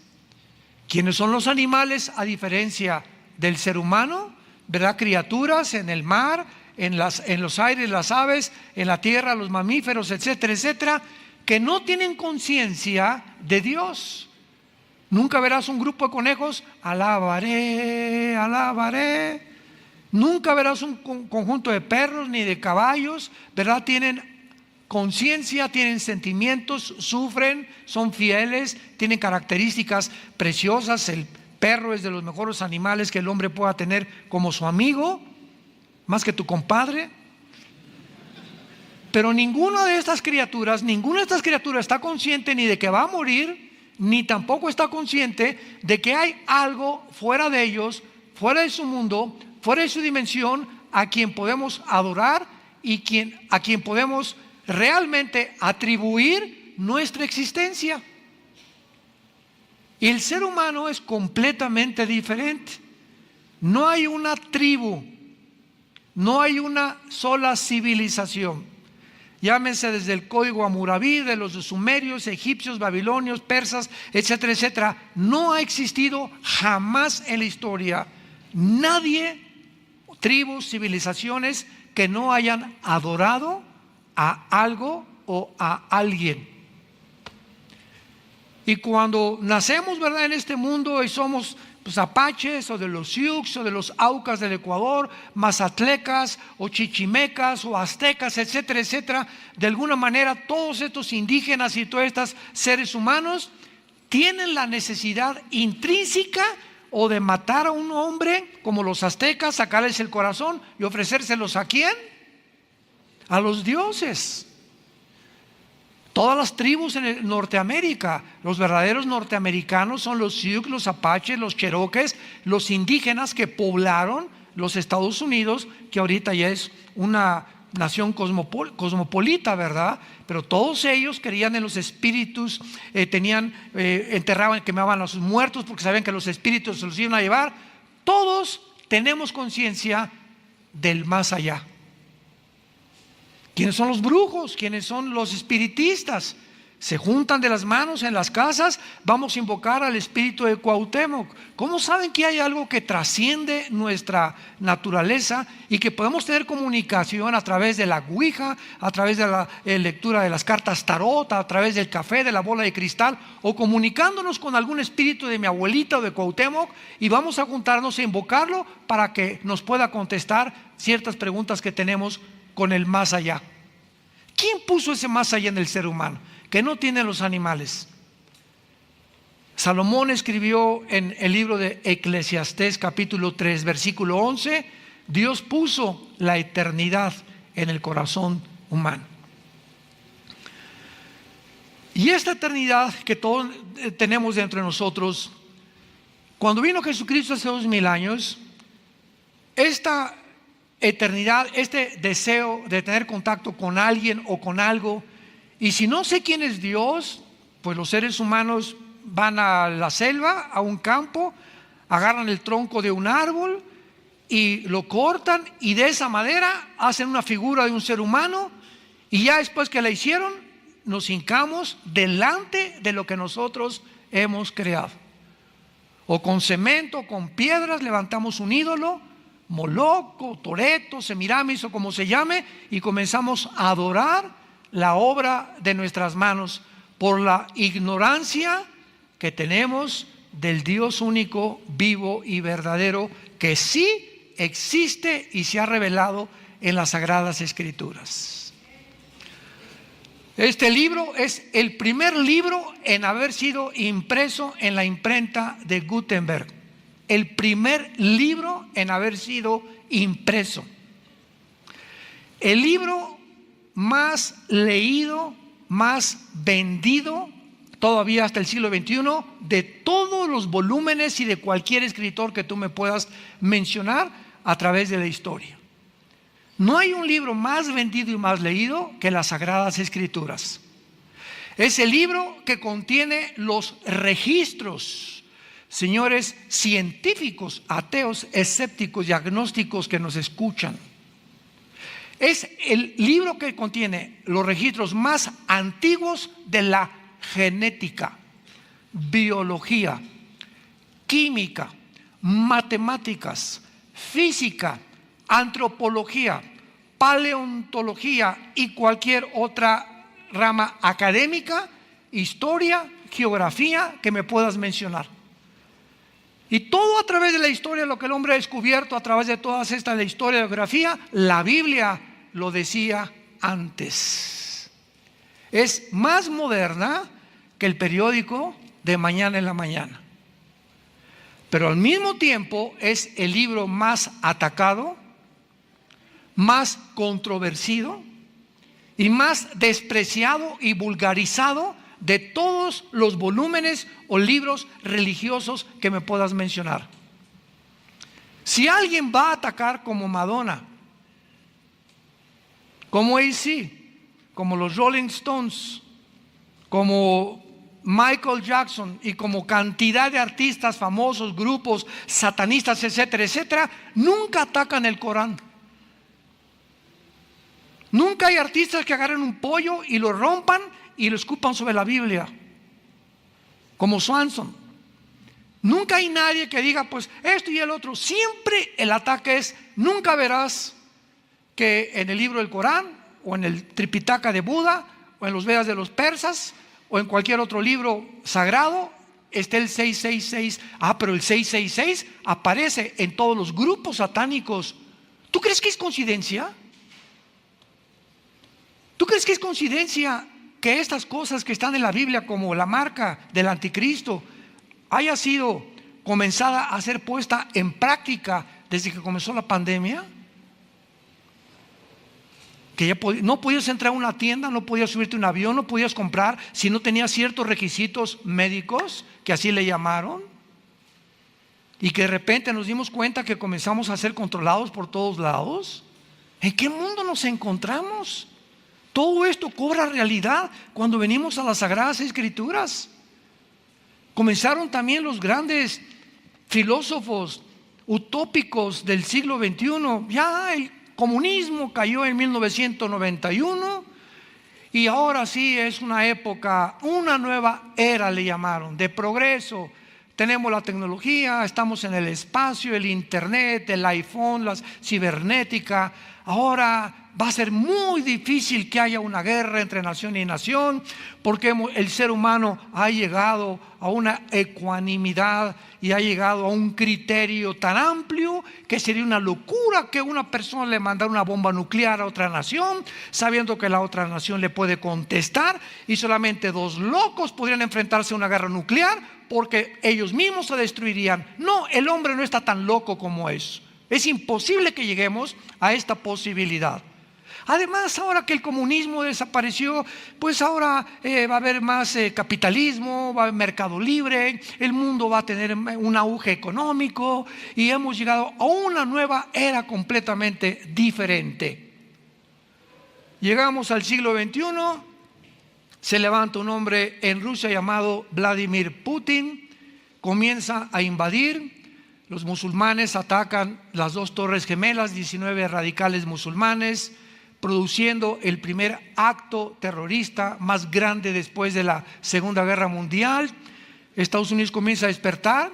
¿Quiénes son los animales a diferencia del ser humano? ¿Verdad? Criaturas en el mar, en los aires, las aves, en la tierra, los mamíferos, etcétera, etcétera, que no tienen conciencia de Dios. Nunca verás un grupo de conejos, alabaré, alabaré. Nunca verás un conjunto de perros ni de caballos, ¿verdad? Tienen conciencia, tienen sentimientos, sufren, son fieles, tienen características preciosas. El perro es de los mejores animales que el hombre pueda tener como su amigo, más que tu compadre. Pero ninguna de estas criaturas está consciente ni de que va a morir, ni tampoco está consciente de que hay algo fuera de ellos, fuera de su mundo, fuera de su dimensión, a quien podemos adorar y a quien podemos realmente atribuir nuestra existencia. Y el ser humano es completamente diferente. No hay una tribu, no hay una sola civilización. Llámense desde el código Hammurabi, de los sumerios, egipcios, babilonios, persas, etcétera, etcétera. No ha existido jamás en la historia nadie, tribus, civilizaciones que no hayan adorado a algo o a alguien. Y cuando nacemos, ¿verdad?, en este mundo y somos apaches o de los Sioux o de los Aucas del Ecuador, mazatlecas o chichimecas o aztecas, etcétera, etcétera, de alguna manera todos estos indígenas y todos estos seres humanos tienen la necesidad intrínseca o de matar a un hombre como los aztecas, sacarles el corazón y ofrecérselos ¿a quién? A los dioses. Todas las tribus en Norteamérica, los verdaderos norteamericanos son los Sioux, los apaches, los cherokees, los indígenas que poblaron los Estados Unidos, que ahorita ya es una nación cosmopolita, ¿verdad? Pero todos ellos creían en los espíritus, enterraban, quemaban a sus muertos porque sabían que los espíritus se los iban a llevar. Todos tenemos conciencia del más allá. ¿Quiénes son los brujos? ¿Quiénes son los espiritistas? Se juntan de las manos en las casas, vamos a invocar al espíritu de Cuauhtémoc. ¿Cómo saben que hay algo que trasciende nuestra naturaleza y que podemos tener comunicación a través de la ouija, a través de la lectura de las cartas tarot, a través del café, de la bola de cristal, o comunicándonos con algún espíritu de mi abuelita o de Cuauhtémoc, y vamos a juntarnos a invocarlo para que nos pueda contestar ciertas preguntas que tenemos con el más allá? ¿Quién puso ese más allá en el ser humano que no tienen los animales? Salomón escribió en el libro de Eclesiastés capítulo 3 versículo 11: Dios puso la eternidad en el corazón humano. Y esta eternidad que todos tenemos dentro de nosotros, cuando vino Jesucristo hace 2000 años, esta eternidad, este deseo de tener contacto con alguien o con algo, y si no sé quién es Dios, pues los seres humanos van a la selva, a un campo, agarran el tronco de un árbol y lo cortan, y de esa madera hacen una figura de un ser humano, y ya después que la hicieron nos hincamos delante de lo que nosotros hemos creado, o con cemento, con piedras levantamos un ídolo, Moloch, Toreto, Semiramis o como se llame, y comenzamos a adorar la obra de nuestras manos por la ignorancia que tenemos del Dios único, vivo y verdadero, que sí existe y se ha revelado en las Sagradas Escrituras. Este libro es el primer libro en haber sido impreso en la imprenta de Gutenberg. el primer libro en haber sido impreso. El libro más leído, más vendido, todavía hasta el siglo XXI, de todos los volúmenes y de cualquier escritor que tú me puedas mencionar a través de la historia. No hay un libro más vendido y más leído que las Sagradas Escrituras. Es el libro que contiene los registros, señores científicos, ateos, escépticos y agnósticos que nos escuchan. Es el libro que contiene los registros más antiguos de la genética, biología, química, matemáticas, física, antropología, paleontología y cualquier otra rama académica, historia, geografía que me puedas mencionar. Y todo a través de la historia, lo que el hombre ha descubierto a través de todas estas, la historia, la geografía, la Biblia lo decía antes. Es más moderna que el periódico de mañana en la mañana. Pero al mismo tiempo es el libro más atacado, más controvertido y más despreciado y vulgarizado de todos los volúmenes o libros religiosos que me puedas mencionar. Si alguien va a atacar como Madonna, como AC, como los Rolling Stones, como Michael Jackson y como cantidad de artistas famosos, grupos satanistas, etcétera, etcétera, nunca atacan el Corán. Nunca hay artistas que agarren un pollo y lo rompan y lo escupan sobre la Biblia, como Swanson. Nunca hay nadie que diga pues esto y el otro. Siempre el ataque es, nunca verás que en el libro del Corán o en el Tripitaka de Buda o en los Vedas de los persas o en cualquier otro libro sagrado esté el 666. Pero el 666 aparece en todos los grupos satánicos. ¿Tú crees que es coincidencia? ¿Tú crees que es coincidencia que estas cosas que están en la Biblia, como la marca del anticristo, haya sido comenzada a ser puesta en práctica desde que comenzó la pandemia? Que ya no podías entrar a una tienda, no podías subirte a un avión, no podías comprar si no tenías ciertos requisitos médicos, que así le llamaron, y que de repente nos dimos cuenta que comenzamos a ser controlados por todos lados. ¿En qué mundo nos encontramos? Todo esto cobra realidad cuando venimos a las Sagradas Escrituras. Comenzaron también los grandes filósofos utópicos del siglo XXI. Ya el comunismo cayó en 1991 y ahora sí es una época, una nueva era le llamaron, de progreso. Tenemos la tecnología, estamos en el espacio, el internet, el iPhone, la cibernética. Ahora va a ser muy difícil que haya una guerra entre nación y nación, porque el ser humano ha llegado a una ecuanimidad y ha llegado a un criterio tan amplio que sería una locura que una persona le mandara una bomba nuclear a otra nación, sabiendo que la otra nación le puede contestar, y solamente dos locos podrían enfrentarse a una guerra nuclear porque ellos mismos se destruirían. No, el hombre no está tan loco como eso. Es imposible que lleguemos a esta posibilidad. Además, ahora que el comunismo desapareció, pues ahora va a haber más capitalismo, va a haber mercado libre, el mundo va a tener un auge económico y hemos llegado a una nueva era completamente diferente. Llegamos al siglo XXI, se levanta un hombre en Rusia llamado Vladimir Putin, comienza a invadir. Los musulmanes atacan las dos torres gemelas, 19 radicales musulmanes, produciendo el primer acto terrorista más grande después de la Segunda Guerra Mundial. Estados Unidos comienza a despertar.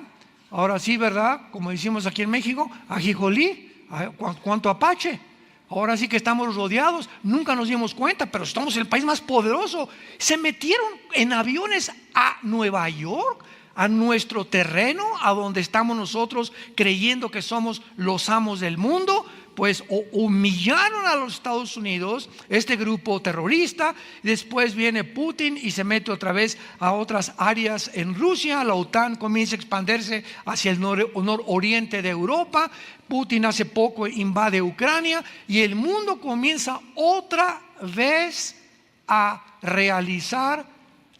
Ahora sí, ¿verdad? Como decimos aquí en México, ajijolí, cuánto apache. Ahora sí que estamos rodeados. Nunca nos dimos cuenta, pero estamos en el país más poderoso. Se metieron en aviones a Nueva York, a nuestro terreno, a donde estamos nosotros creyendo que somos los amos del mundo, pues humillaron a los Estados Unidos, este grupo terrorista. Después viene Putin y se mete otra vez a otras áreas en Rusia. La OTAN comienza a expandirse hacia el nororiente de Europa. Putin hace poco invade Ucrania y el mundo comienza otra vez a realizar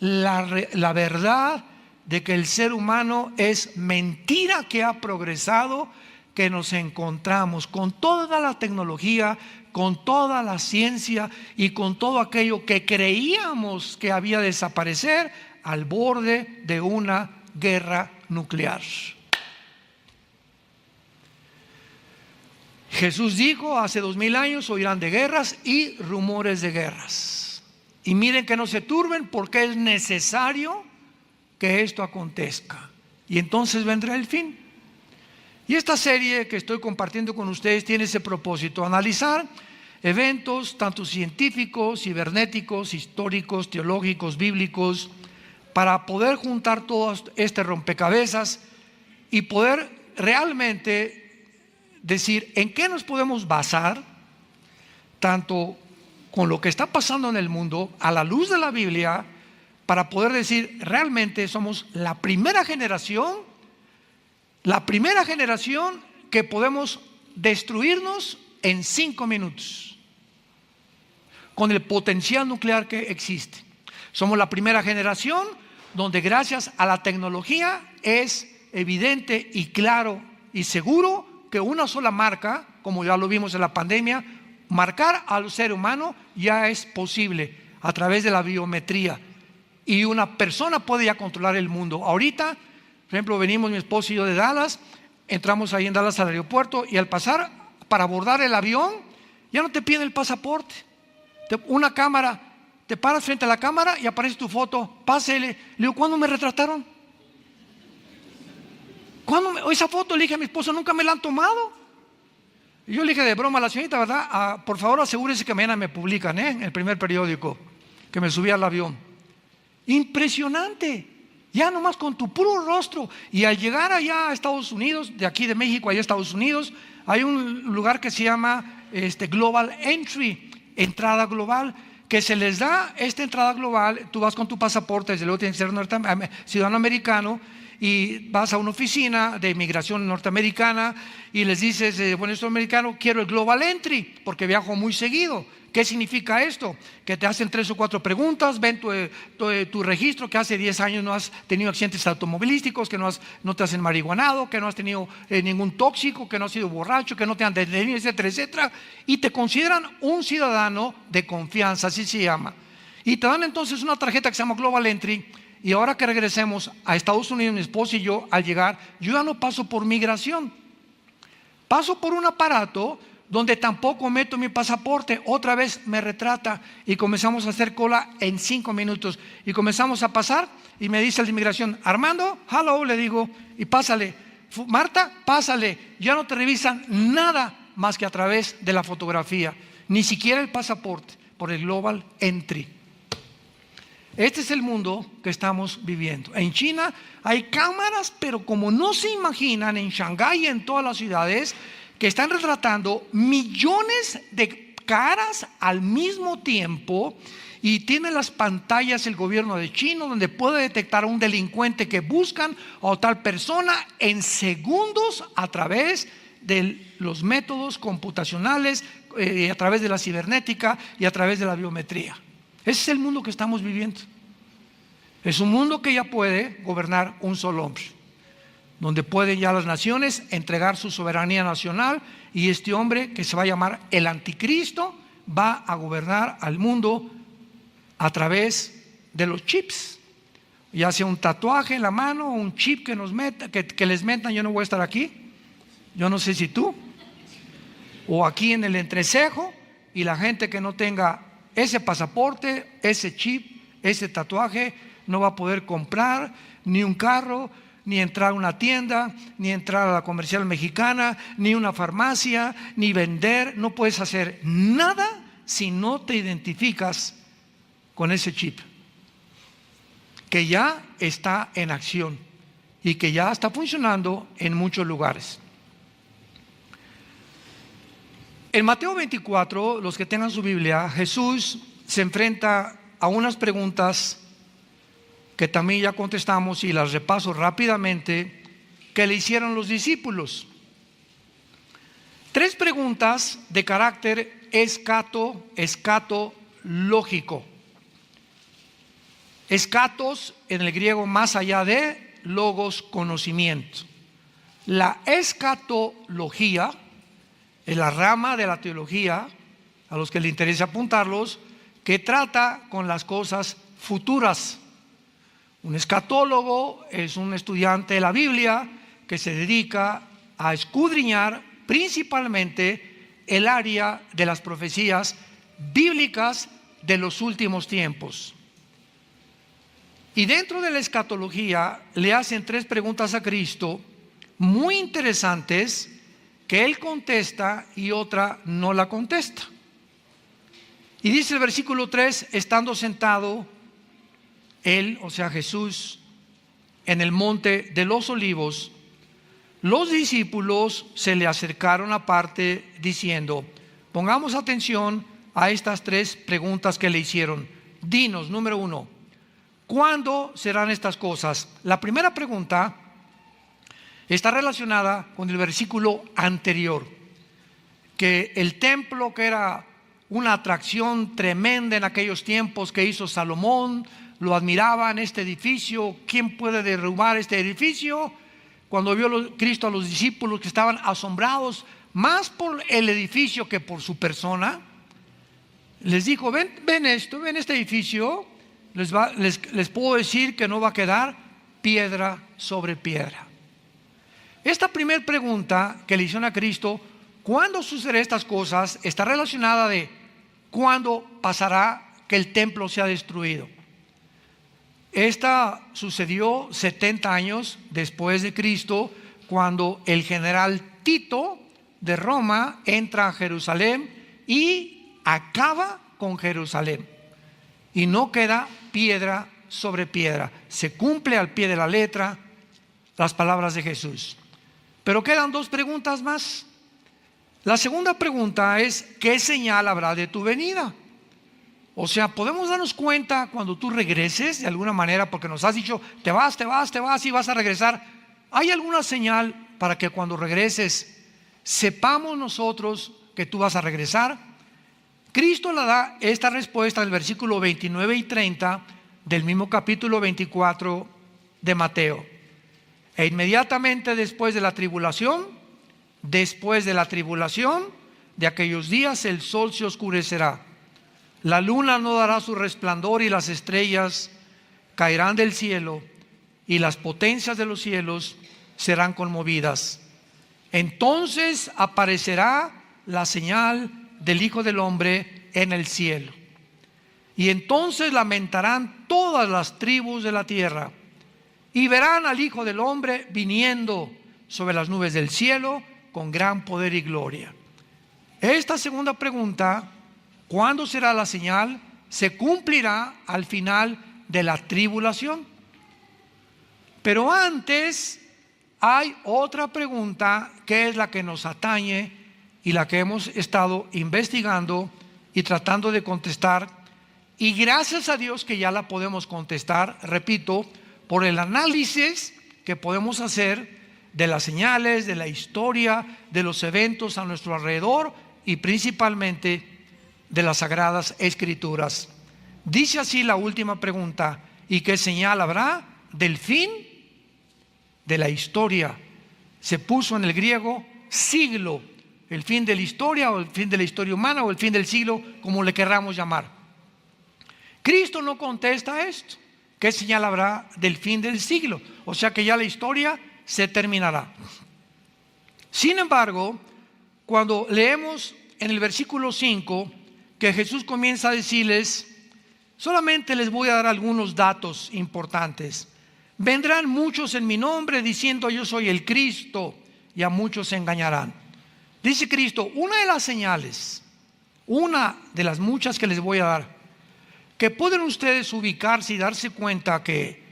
la verdad de que el ser humano es mentira que ha progresado, que nos encontramos con toda la tecnología, con toda la ciencia y con todo aquello que creíamos que había de desaparecer, al borde de una guerra nuclear. Jesús dijo hace 2000 años: oirán de guerras y rumores de guerras. Y miren que no se turben, porque es necesario que esto acontezca. Y entonces vendrá el fin. Y esta serie que estoy compartiendo con ustedes tiene ese propósito: analizar eventos tanto científicos, cibernéticos, históricos, teológicos, bíblicos, para poder juntar todo este rompecabezas y poder realmente decir en qué nos podemos basar, tanto con lo que está pasando en el mundo a la luz de la Biblia, para poder decir realmente somos la primera generación que podemos destruirnos en 5 minutos con el potencial nuclear que existe. Somos la primera generación donde gracias a la tecnología es evidente y claro y seguro que una sola marca, como ya lo vimos en la pandemia, marcar al ser humano ya es posible a través de la biometría. Y una persona puede ya controlar el mundo. Ahorita, por ejemplo, venimos mi esposo y yo de Dallas, entramos ahí en Dallas al aeropuerto y al pasar para abordar el avión, ya no te piden el pasaporte. Una cámara, te paras frente a la cámara y aparece tu foto, pásele. Le digo: ¿cuándo me retrataron? Esa foto, le dije a mi esposo, nunca me la han tomado. Y yo le dije de broma a la señorita, ¿verdad? Por favor, asegúrese que mañana me publican, en el primer periódico, que me subí al avión. Impresionante, ya nomás con tu puro rostro. Y al llegar allá a Estados Unidos, de aquí de México allá a Estados Unidos, hay un lugar que se llama Global Entry, entrada global, que se les da esta entrada global. Tú vas con tu pasaporte, desde luego tienes que ser ciudadano americano, y vas a una oficina de inmigración norteamericana y les dices: bueno, soy americano, quiero el Global Entry porque viajo muy seguido. ¿Qué significa esto? Que te hacen 3 o 4 preguntas, ven tu registro, que hace 10 años no has tenido accidentes automovilísticos, que no te has marihuanado, que no has tenido ningún tóxico, que no has sido borracho, que no te han detenido, etcétera, etcétera. Y te consideran un ciudadano de confianza, así se llama. Y te dan entonces una tarjeta que se llama Global Entry. Y ahora que regresemos a Estados Unidos, mi esposo y yo, al llegar, yo ya no paso por migración. Paso por un aparato donde tampoco meto mi pasaporte. Otra vez me retrata y comenzamos a hacer cola en 5 minutos. Y comenzamos a pasar y me dice el de inmigración: Armando, hello, le digo, y pásale. Marta, pásale. Ya no te revisan nada más que a través de la fotografía. Ni siquiera el pasaporte, por el Global Entry. Este es el mundo que estamos viviendo. En China hay cámaras, pero como no se imaginan, en Shanghái y en todas las ciudades, que están retratando millones de caras al mismo tiempo. Y tiene las pantallas el gobierno de China, donde puede detectar a un delincuente que buscan a tal persona en segundos a través de los métodos computacionales, a través de la cibernética y a través de la biometría. Ese es el mundo que estamos viviendo. Es un mundo que ya puede gobernar un solo hombre, donde pueden ya las naciones entregar su soberanía nacional, y este hombre, que se va a llamar el anticristo, va a gobernar al mundo a través de los chips, ya sea un tatuaje en la mano, un chip que nos meta, que les metan. Yo no voy a estar aquí, yo no sé si tú, o aquí en el entrecejo, y la gente que no tenga ese pasaporte, ese chip, ese tatuaje, no va a poder comprar ni un carro, ni entrar a una tienda, ni entrar a la comercial mexicana, ni una farmacia, ni vender. No puedes hacer nada si no te identificas con ese chip, que ya está en acción y que ya está funcionando en muchos lugares. En Mateo 24, los que tengan su Biblia, Jesús se enfrenta a unas preguntas que también ya contestamos y las repaso rápidamente, que le hicieron los discípulos. 3 preguntas de carácter escatológico. Escatos en el griego, más allá de, logos, conocimiento. La escatología es la rama de la teología, a los que les interesa apuntarlos, que trata con las cosas futuras. Un escatólogo es un estudiante de la Biblia que se dedica a escudriñar principalmente el área de las profecías bíblicas de los últimos tiempos. Y dentro de la escatología le hacen 3 preguntas a Cristo muy interesantes que Él contesta y otra no la contesta. Y dice el versículo 3, estando sentado Él, o sea Jesús, en el monte de los olivos, los discípulos se le acercaron aparte diciendo, pongamos atención a estas 3 preguntas que le hicieron. Dinos, número 1, ¿cuándo serán estas cosas? La primera pregunta está relacionada con el versículo anterior, que el templo, que era una atracción tremenda en aquellos tiempos que hizo Salomón, lo admiraban, este edificio, ¿quién puede derrumbar este edificio? Cuando vio Cristo a los discípulos que estaban asombrados más por el edificio que por su persona, les dijo, ven este edificio, les puedo decir que no va a quedar piedra sobre piedra. Esta primera pregunta que le hicieron a Cristo, ¿cuándo sucederán estas cosas?, está relacionada de cuándo pasará que el templo sea destruido. Esta sucedió 70 años después de Cristo, cuando el general Tito de Roma entra a Jerusalén y acaba con Jerusalén. Y no queda piedra sobre piedra. Se cumple al pie de la letra las palabras de Jesús. Pero quedan 2 preguntas más. La segunda pregunta es, ¿qué señal habrá de tu venida? O sea, podemos darnos cuenta cuando tú regreses de alguna manera, porque nos has dicho, te vas y vas a regresar. ¿Hay alguna señal para que cuando regreses sepamos nosotros que tú vas a regresar? Cristo le da esta respuesta en el versículo 29 y 30 del mismo capítulo 24 de Mateo. E inmediatamente después de la tribulación, de aquellos días el sol se oscurecerá, la luna no dará su resplandor y las estrellas caerán del cielo y las potencias de los cielos serán conmovidas. Entonces aparecerá la señal del Hijo del Hombre en el cielo. Y entonces lamentarán todas las tribus de la tierra y verán al Hijo del Hombre viniendo sobre las nubes del cielo con gran poder y gloria. Esta segunda pregunta, ¿cuándo será la señal?, se cumplirá al final de la tribulación. Pero antes hay otra pregunta que es la que nos atañe y la que hemos estado investigando y tratando de contestar, y gracias a Dios que ya la podemos contestar, repito, por el análisis que podemos hacer de las señales, de la historia, de los eventos a nuestro alrededor y principalmente de las Sagradas Escrituras. Dice así la última pregunta: ¿y qué señal habrá del fin de la historia? Se puso en el griego siglo, el fin de la historia o el fin de la historia humana o el fin del siglo, como le querramos llamar. Cristo no contesta esto. ¿Qué señal habrá del fin del siglo? O sea que ya la historia se terminará. Sin embargo, cuando leemos en el versículo 5 que Jesús comienza a decirles, solamente les voy a dar algunos datos importantes. Vendrán muchos en mi nombre diciendo yo soy el Cristo, y a muchos se engañarán. Dice Cristo, una de las señales, una de las muchas que les voy a dar, que pueden ustedes ubicarse y darse cuenta que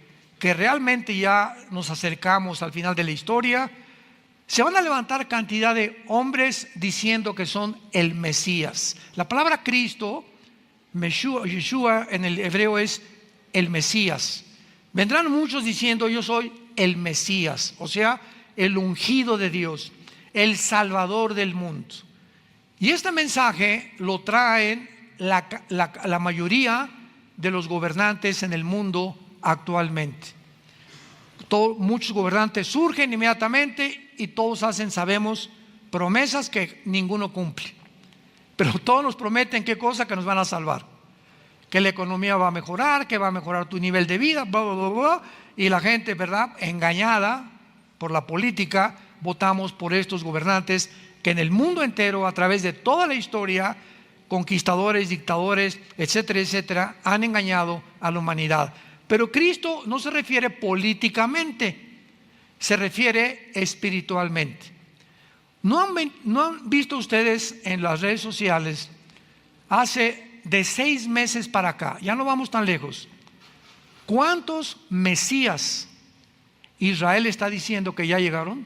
realmente ya nos acercamos al final de la historia, Se van a levantar cantidad de hombres diciendo que son el Mesías. La palabra Cristo, Yeshua en el hebreo es el Mesías. Vendrán muchos diciendo yo soy el Mesías, o sea, el ungido de Dios, el Salvador del mundo. Y este mensaje lo traen la mayoría de los gobernantes en el mundo actualmente. Muchos gobernantes surgen inmediatamente y todos hacen, sabemos, promesas que ninguno cumple. Pero todos nos prometen qué cosa, que nos van a salvar, que la economía va a mejorar, que va a mejorar tu nivel de vida, bla, bla, bla, bla. Y la gente, ¿verdad?, engañada por la política, votamos por estos gobernantes que en el mundo entero, a través de toda la historia, conquistadores, dictadores, etcétera, etcétera, han engañado a la humanidad. Pero Cristo no se refiere políticamente, se refiere espiritualmente. ¿No han visto ustedes en las redes sociales, hace de 6 meses para acá, ya no vamos tan lejos, cuántos Mesías Israel está diciendo que ya llegaron?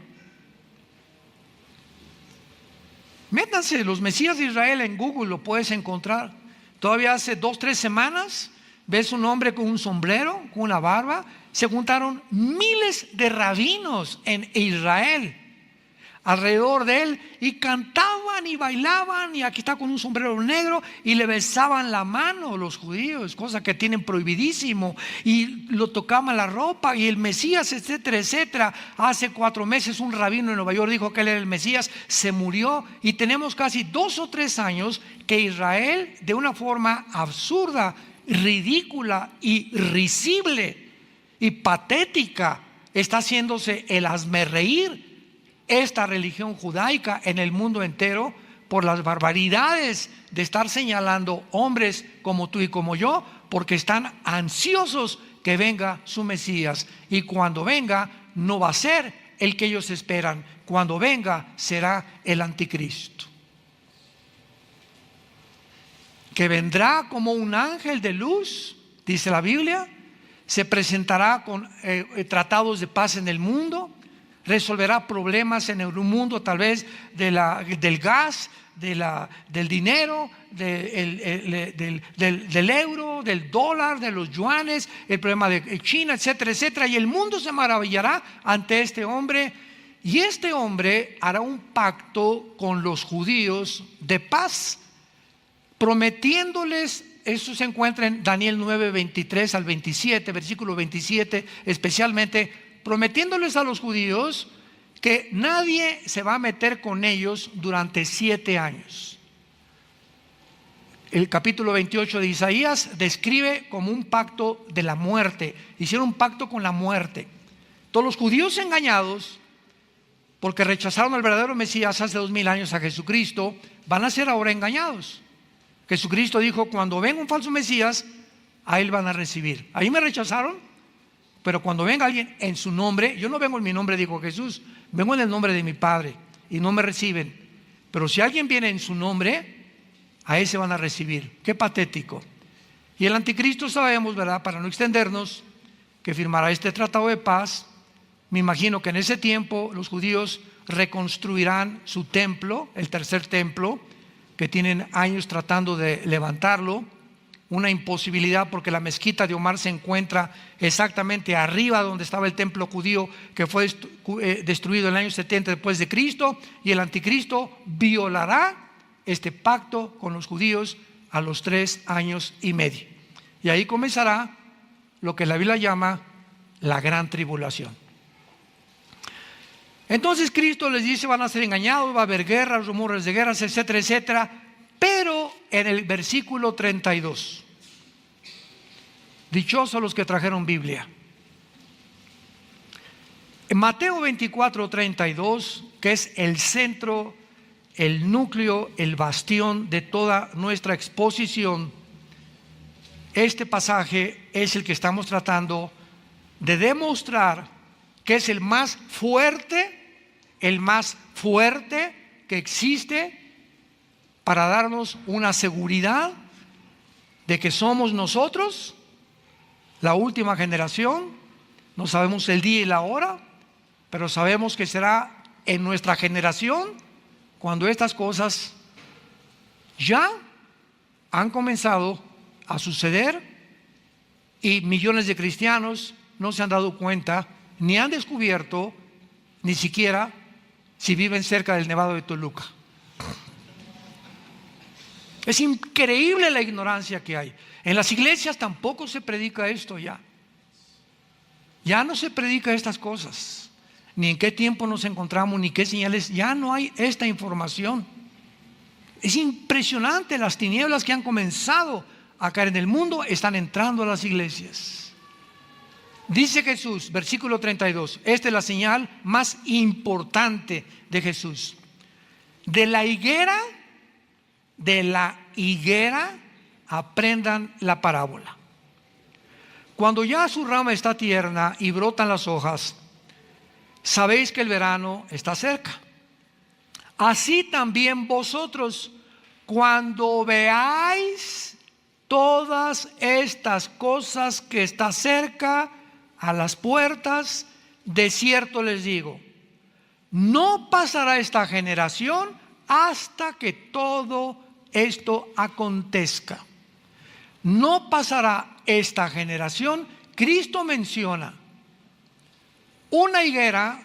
Métanse los Mesías de Israel en Google, lo puedes encontrar. Todavía hace 2, 3 semanas ves un hombre con un sombrero, con una barba. Se juntaron miles de rabinos en Israel alrededor de él y cantaban y bailaban, y aquí está con un sombrero negro, y le besaban la mano los judíos, cosa que tienen prohibidísimo, y lo tocaban la ropa, y el Mesías, etcétera, etcétera. Hace 4 meses un rabino en Nueva York dijo que él era el Mesías, se murió, y tenemos casi 2 o 3 años que Israel, de una forma absurda, ridícula y risible y patética, está haciéndose el hazmerreír esta religión judaica en el mundo entero por las barbaridades de estar señalando hombres como tú y como yo, porque están ansiosos que venga su Mesías, y cuando venga no va a ser el que ellos esperan. Cuando venga será el anticristo, que vendrá como un ángel de luz, dice la Biblia. Se presentará con tratados de paz en el mundo, resolverá problemas en el mundo, tal vez del gas, del dinero, del euro, del dólar, de los yuanes, el problema de China, etcétera, etcétera. Y el mundo se maravillará ante este hombre, y este hombre hará un pacto con los judíos de paz, prometiéndoles. Eso se encuentra en Daniel 9, 23 al 27, versículo 27 especialmente, prometiéndoles a los judíos que nadie se va a meter con ellos durante 7 años. El capítulo 28 de Isaías describe como un pacto de la muerte. Hicieron un pacto con la muerte. Todos los judíos engañados, porque rechazaron al verdadero Mesías hace 2000 años, a Jesucristo, van a ser ahora engañados. Jesucristo dijo: cuando venga un falso Mesías, a él van a recibir. Ahí me rechazaron, pero cuando venga alguien en su nombre, yo no vengo en mi nombre, dijo Jesús, vengo en el nombre de mi Padre, y no me reciben. Pero si alguien viene en su nombre, a ese van a recibir. Qué patético. Y el anticristo, sabemos, ¿verdad?, para no extendernos, que firmará este tratado de paz. Me imagino que en ese tiempo los judíos reconstruirán su templo, el tercer templo, que tienen años tratando de levantarlo. Una imposibilidad, porque la mezquita de Omar se encuentra exactamente arriba donde estaba el templo judío, que fue destruido en el año 70 después de Cristo, y el anticristo violará este pacto con los judíos a los 3 años y medio, y ahí comenzará lo que la Biblia llama la gran tribulación. Entonces Cristo les dice: van a ser engañados, va a haber guerras, rumores de guerras, etcétera, etcétera. Pero en el versículo 32, dichosos los que trajeron Biblia. En Mateo 24, 32, que es el centro, el núcleo, el bastión de toda nuestra exposición, este pasaje es el que estamos tratando de demostrar que es el más fuerte que existe para darnos una seguridad de que somos nosotros, la última generación. No sabemos el día y la hora, pero sabemos que será en nuestra generación cuando estas cosas ya han comenzado a suceder y millones de cristianos no se han dado cuenta ni han descubierto ni siquiera si viven cerca del Nevado de Toluca. Es increíble la ignorancia que hay. En las iglesias tampoco se predica esto ya. Ya no se predica estas cosas. Ni en qué tiempo nos encontramos, ni qué señales. Ya no hay esta información. Es impresionante las tinieblas que han comenzado a caer en el mundo, están entrando a las iglesias. Dice Jesús, versículo 32, esta es la señal más importante de Jesús. De la higuera aprendan la parábola. Cuando ya su rama está tierna y brotan las hojas, sabéis que el verano está cerca. Así también vosotros, cuando veáis todas estas cosas que está cerca a las puertas, de cierto les digo, no pasará esta generación hasta que todo esto acontezca. No pasará esta generación. Cristo menciona una higuera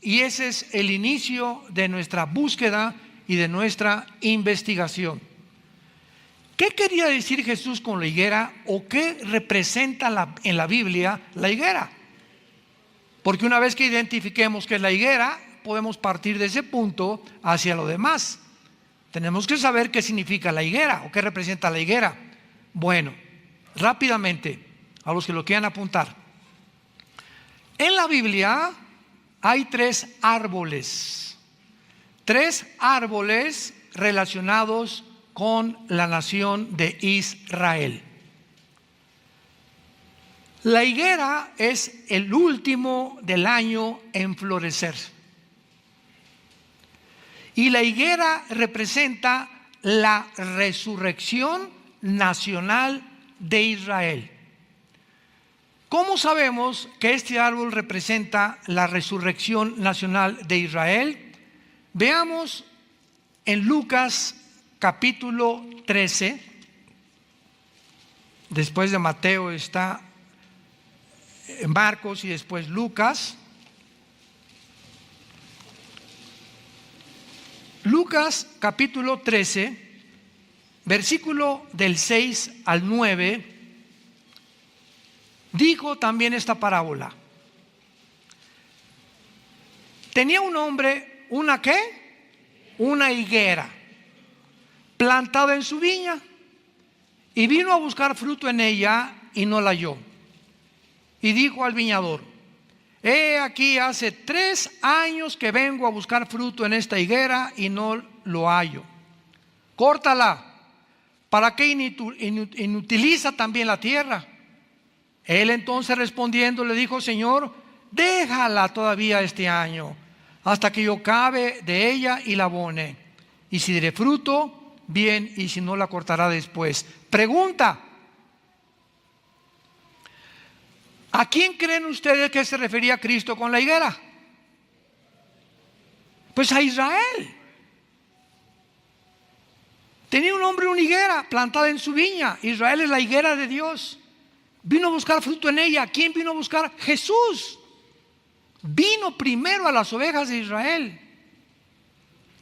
y ese es el inicio de nuestra búsqueda y de nuestra investigación. ¿Qué quería decir Jesús con la higuera o qué representa en la Biblia la higuera? Porque una vez que identifiquemos qué es la higuera, podemos partir de ese punto hacia lo demás. Tenemos que saber qué significa la higuera o qué representa la higuera. Bueno, rápidamente, a los que lo quieran apuntar. En la Biblia hay tres árboles relacionados con la nación de Israel. La higuera es el último del año en florecer. Y la higuera representa la resurrección nacional de Israel. ¿Cómo sabemos que este árbol representa la resurrección nacional de Israel? Veamos en Lucas capítulo 13. Después de Mateo está Marcos y después Lucas. Lucas capítulo 13, versículo del 6 al 9, dijo también esta parábola. Tenía un hombre, ¿una qué? Una higuera plantada en su viña y vino a buscar fruto en ella y no la halló. Y dijo al viñador: he aquí hace 3 años que vengo a buscar fruto en esta higuera y no lo hallo. Córtala. ¿Para qué inutiliza también la tierra? Él entonces respondiendo le dijo: Señor, déjala todavía este año, hasta que yo cabe de ella y la abone. Y si diere fruto, bien, y si no, la cortará después. Pregunta: ¿a quién creen ustedes que se refería Cristo con la higuera? Pues a Israel. Tenía un hombre una higuera plantada en su viña. Israel es la higuera de Dios. Vino a buscar fruto en ella. ¿Quién vino a buscar? Jesús. Vino primero a las ovejas de Israel.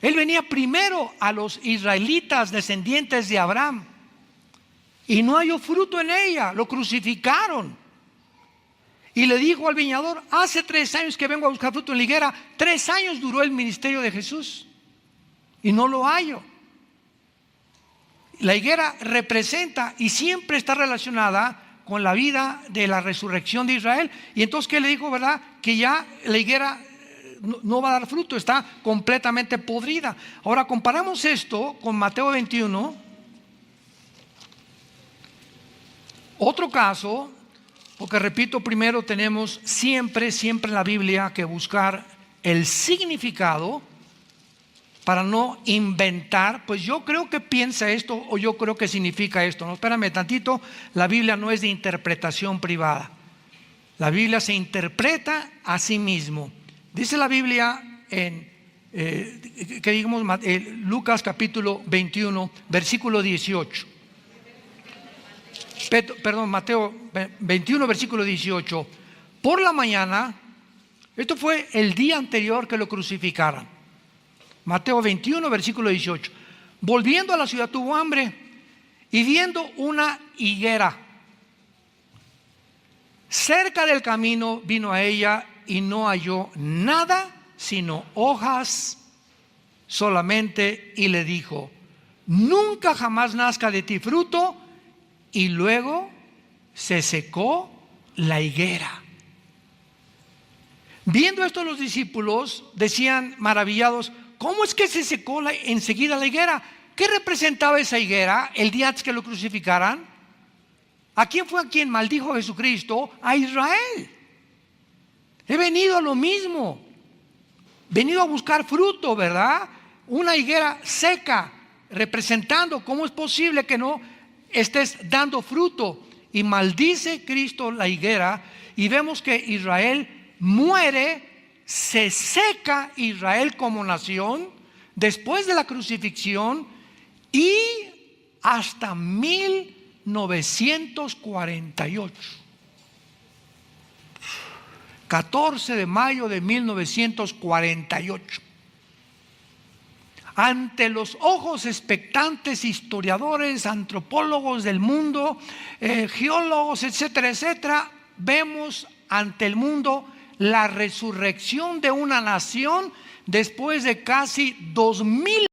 Él venía primero a los israelitas descendientes de Abraham. Y no halló fruto en ella. Lo crucificaron. Y le dijo al viñador: hace 3 años que vengo a buscar fruto en la higuera. 3 años duró el ministerio de Jesús y no lo hallo. La higuera representa y siempre está relacionada con la vida de la resurrección de Israel. Y entonces, ¿qué le dijo? ¿Verdad? Que ya la higuera no va a dar fruto, está completamente podrida. Ahora comparamos esto con Mateo 21. Otro caso. Porque repito, primero tenemos siempre en la Biblia que buscar el significado para no inventar, pues yo creo que piensa esto o yo creo que significa esto. No, espérame tantito, la Biblia no es de interpretación privada. La Biblia se interpreta a sí mismo. Dice la Biblia en Lucas capítulo 21, versículo 18. Mateo 21, versículo 18. Por la mañana, esto fue el día anterior que lo crucificaran. Mateo 21, versículo 18. Volviendo a la ciudad tuvo hambre y viendo una higuera cerca del camino, vino a ella y no halló nada sino hojas solamente, y le dijo: nunca jamás nazca de ti fruto. Y luego se secó la higuera. Viendo esto, los discípulos decían maravillados: ¿cómo es que se secó enseguida la higuera? ¿Qué representaba esa higuera el día antes que lo crucificaran? ¿A quién fue a quien maldijo Jesucristo? A Israel. He venido a lo mismo, venido a buscar fruto, ¿verdad? Una higuera seca, representando cómo es posible que no estés dando fruto. Y maldice Cristo la higuera, y vemos que Israel muere, se seca Israel como nación después de la crucifixión, y hasta 1948, 14 de mayo de 1948, ante los ojos expectantes historiadores, antropólogos del mundo, geólogos, etcétera, etcétera, vemos ante el mundo la resurrección de una nación después de casi 2000.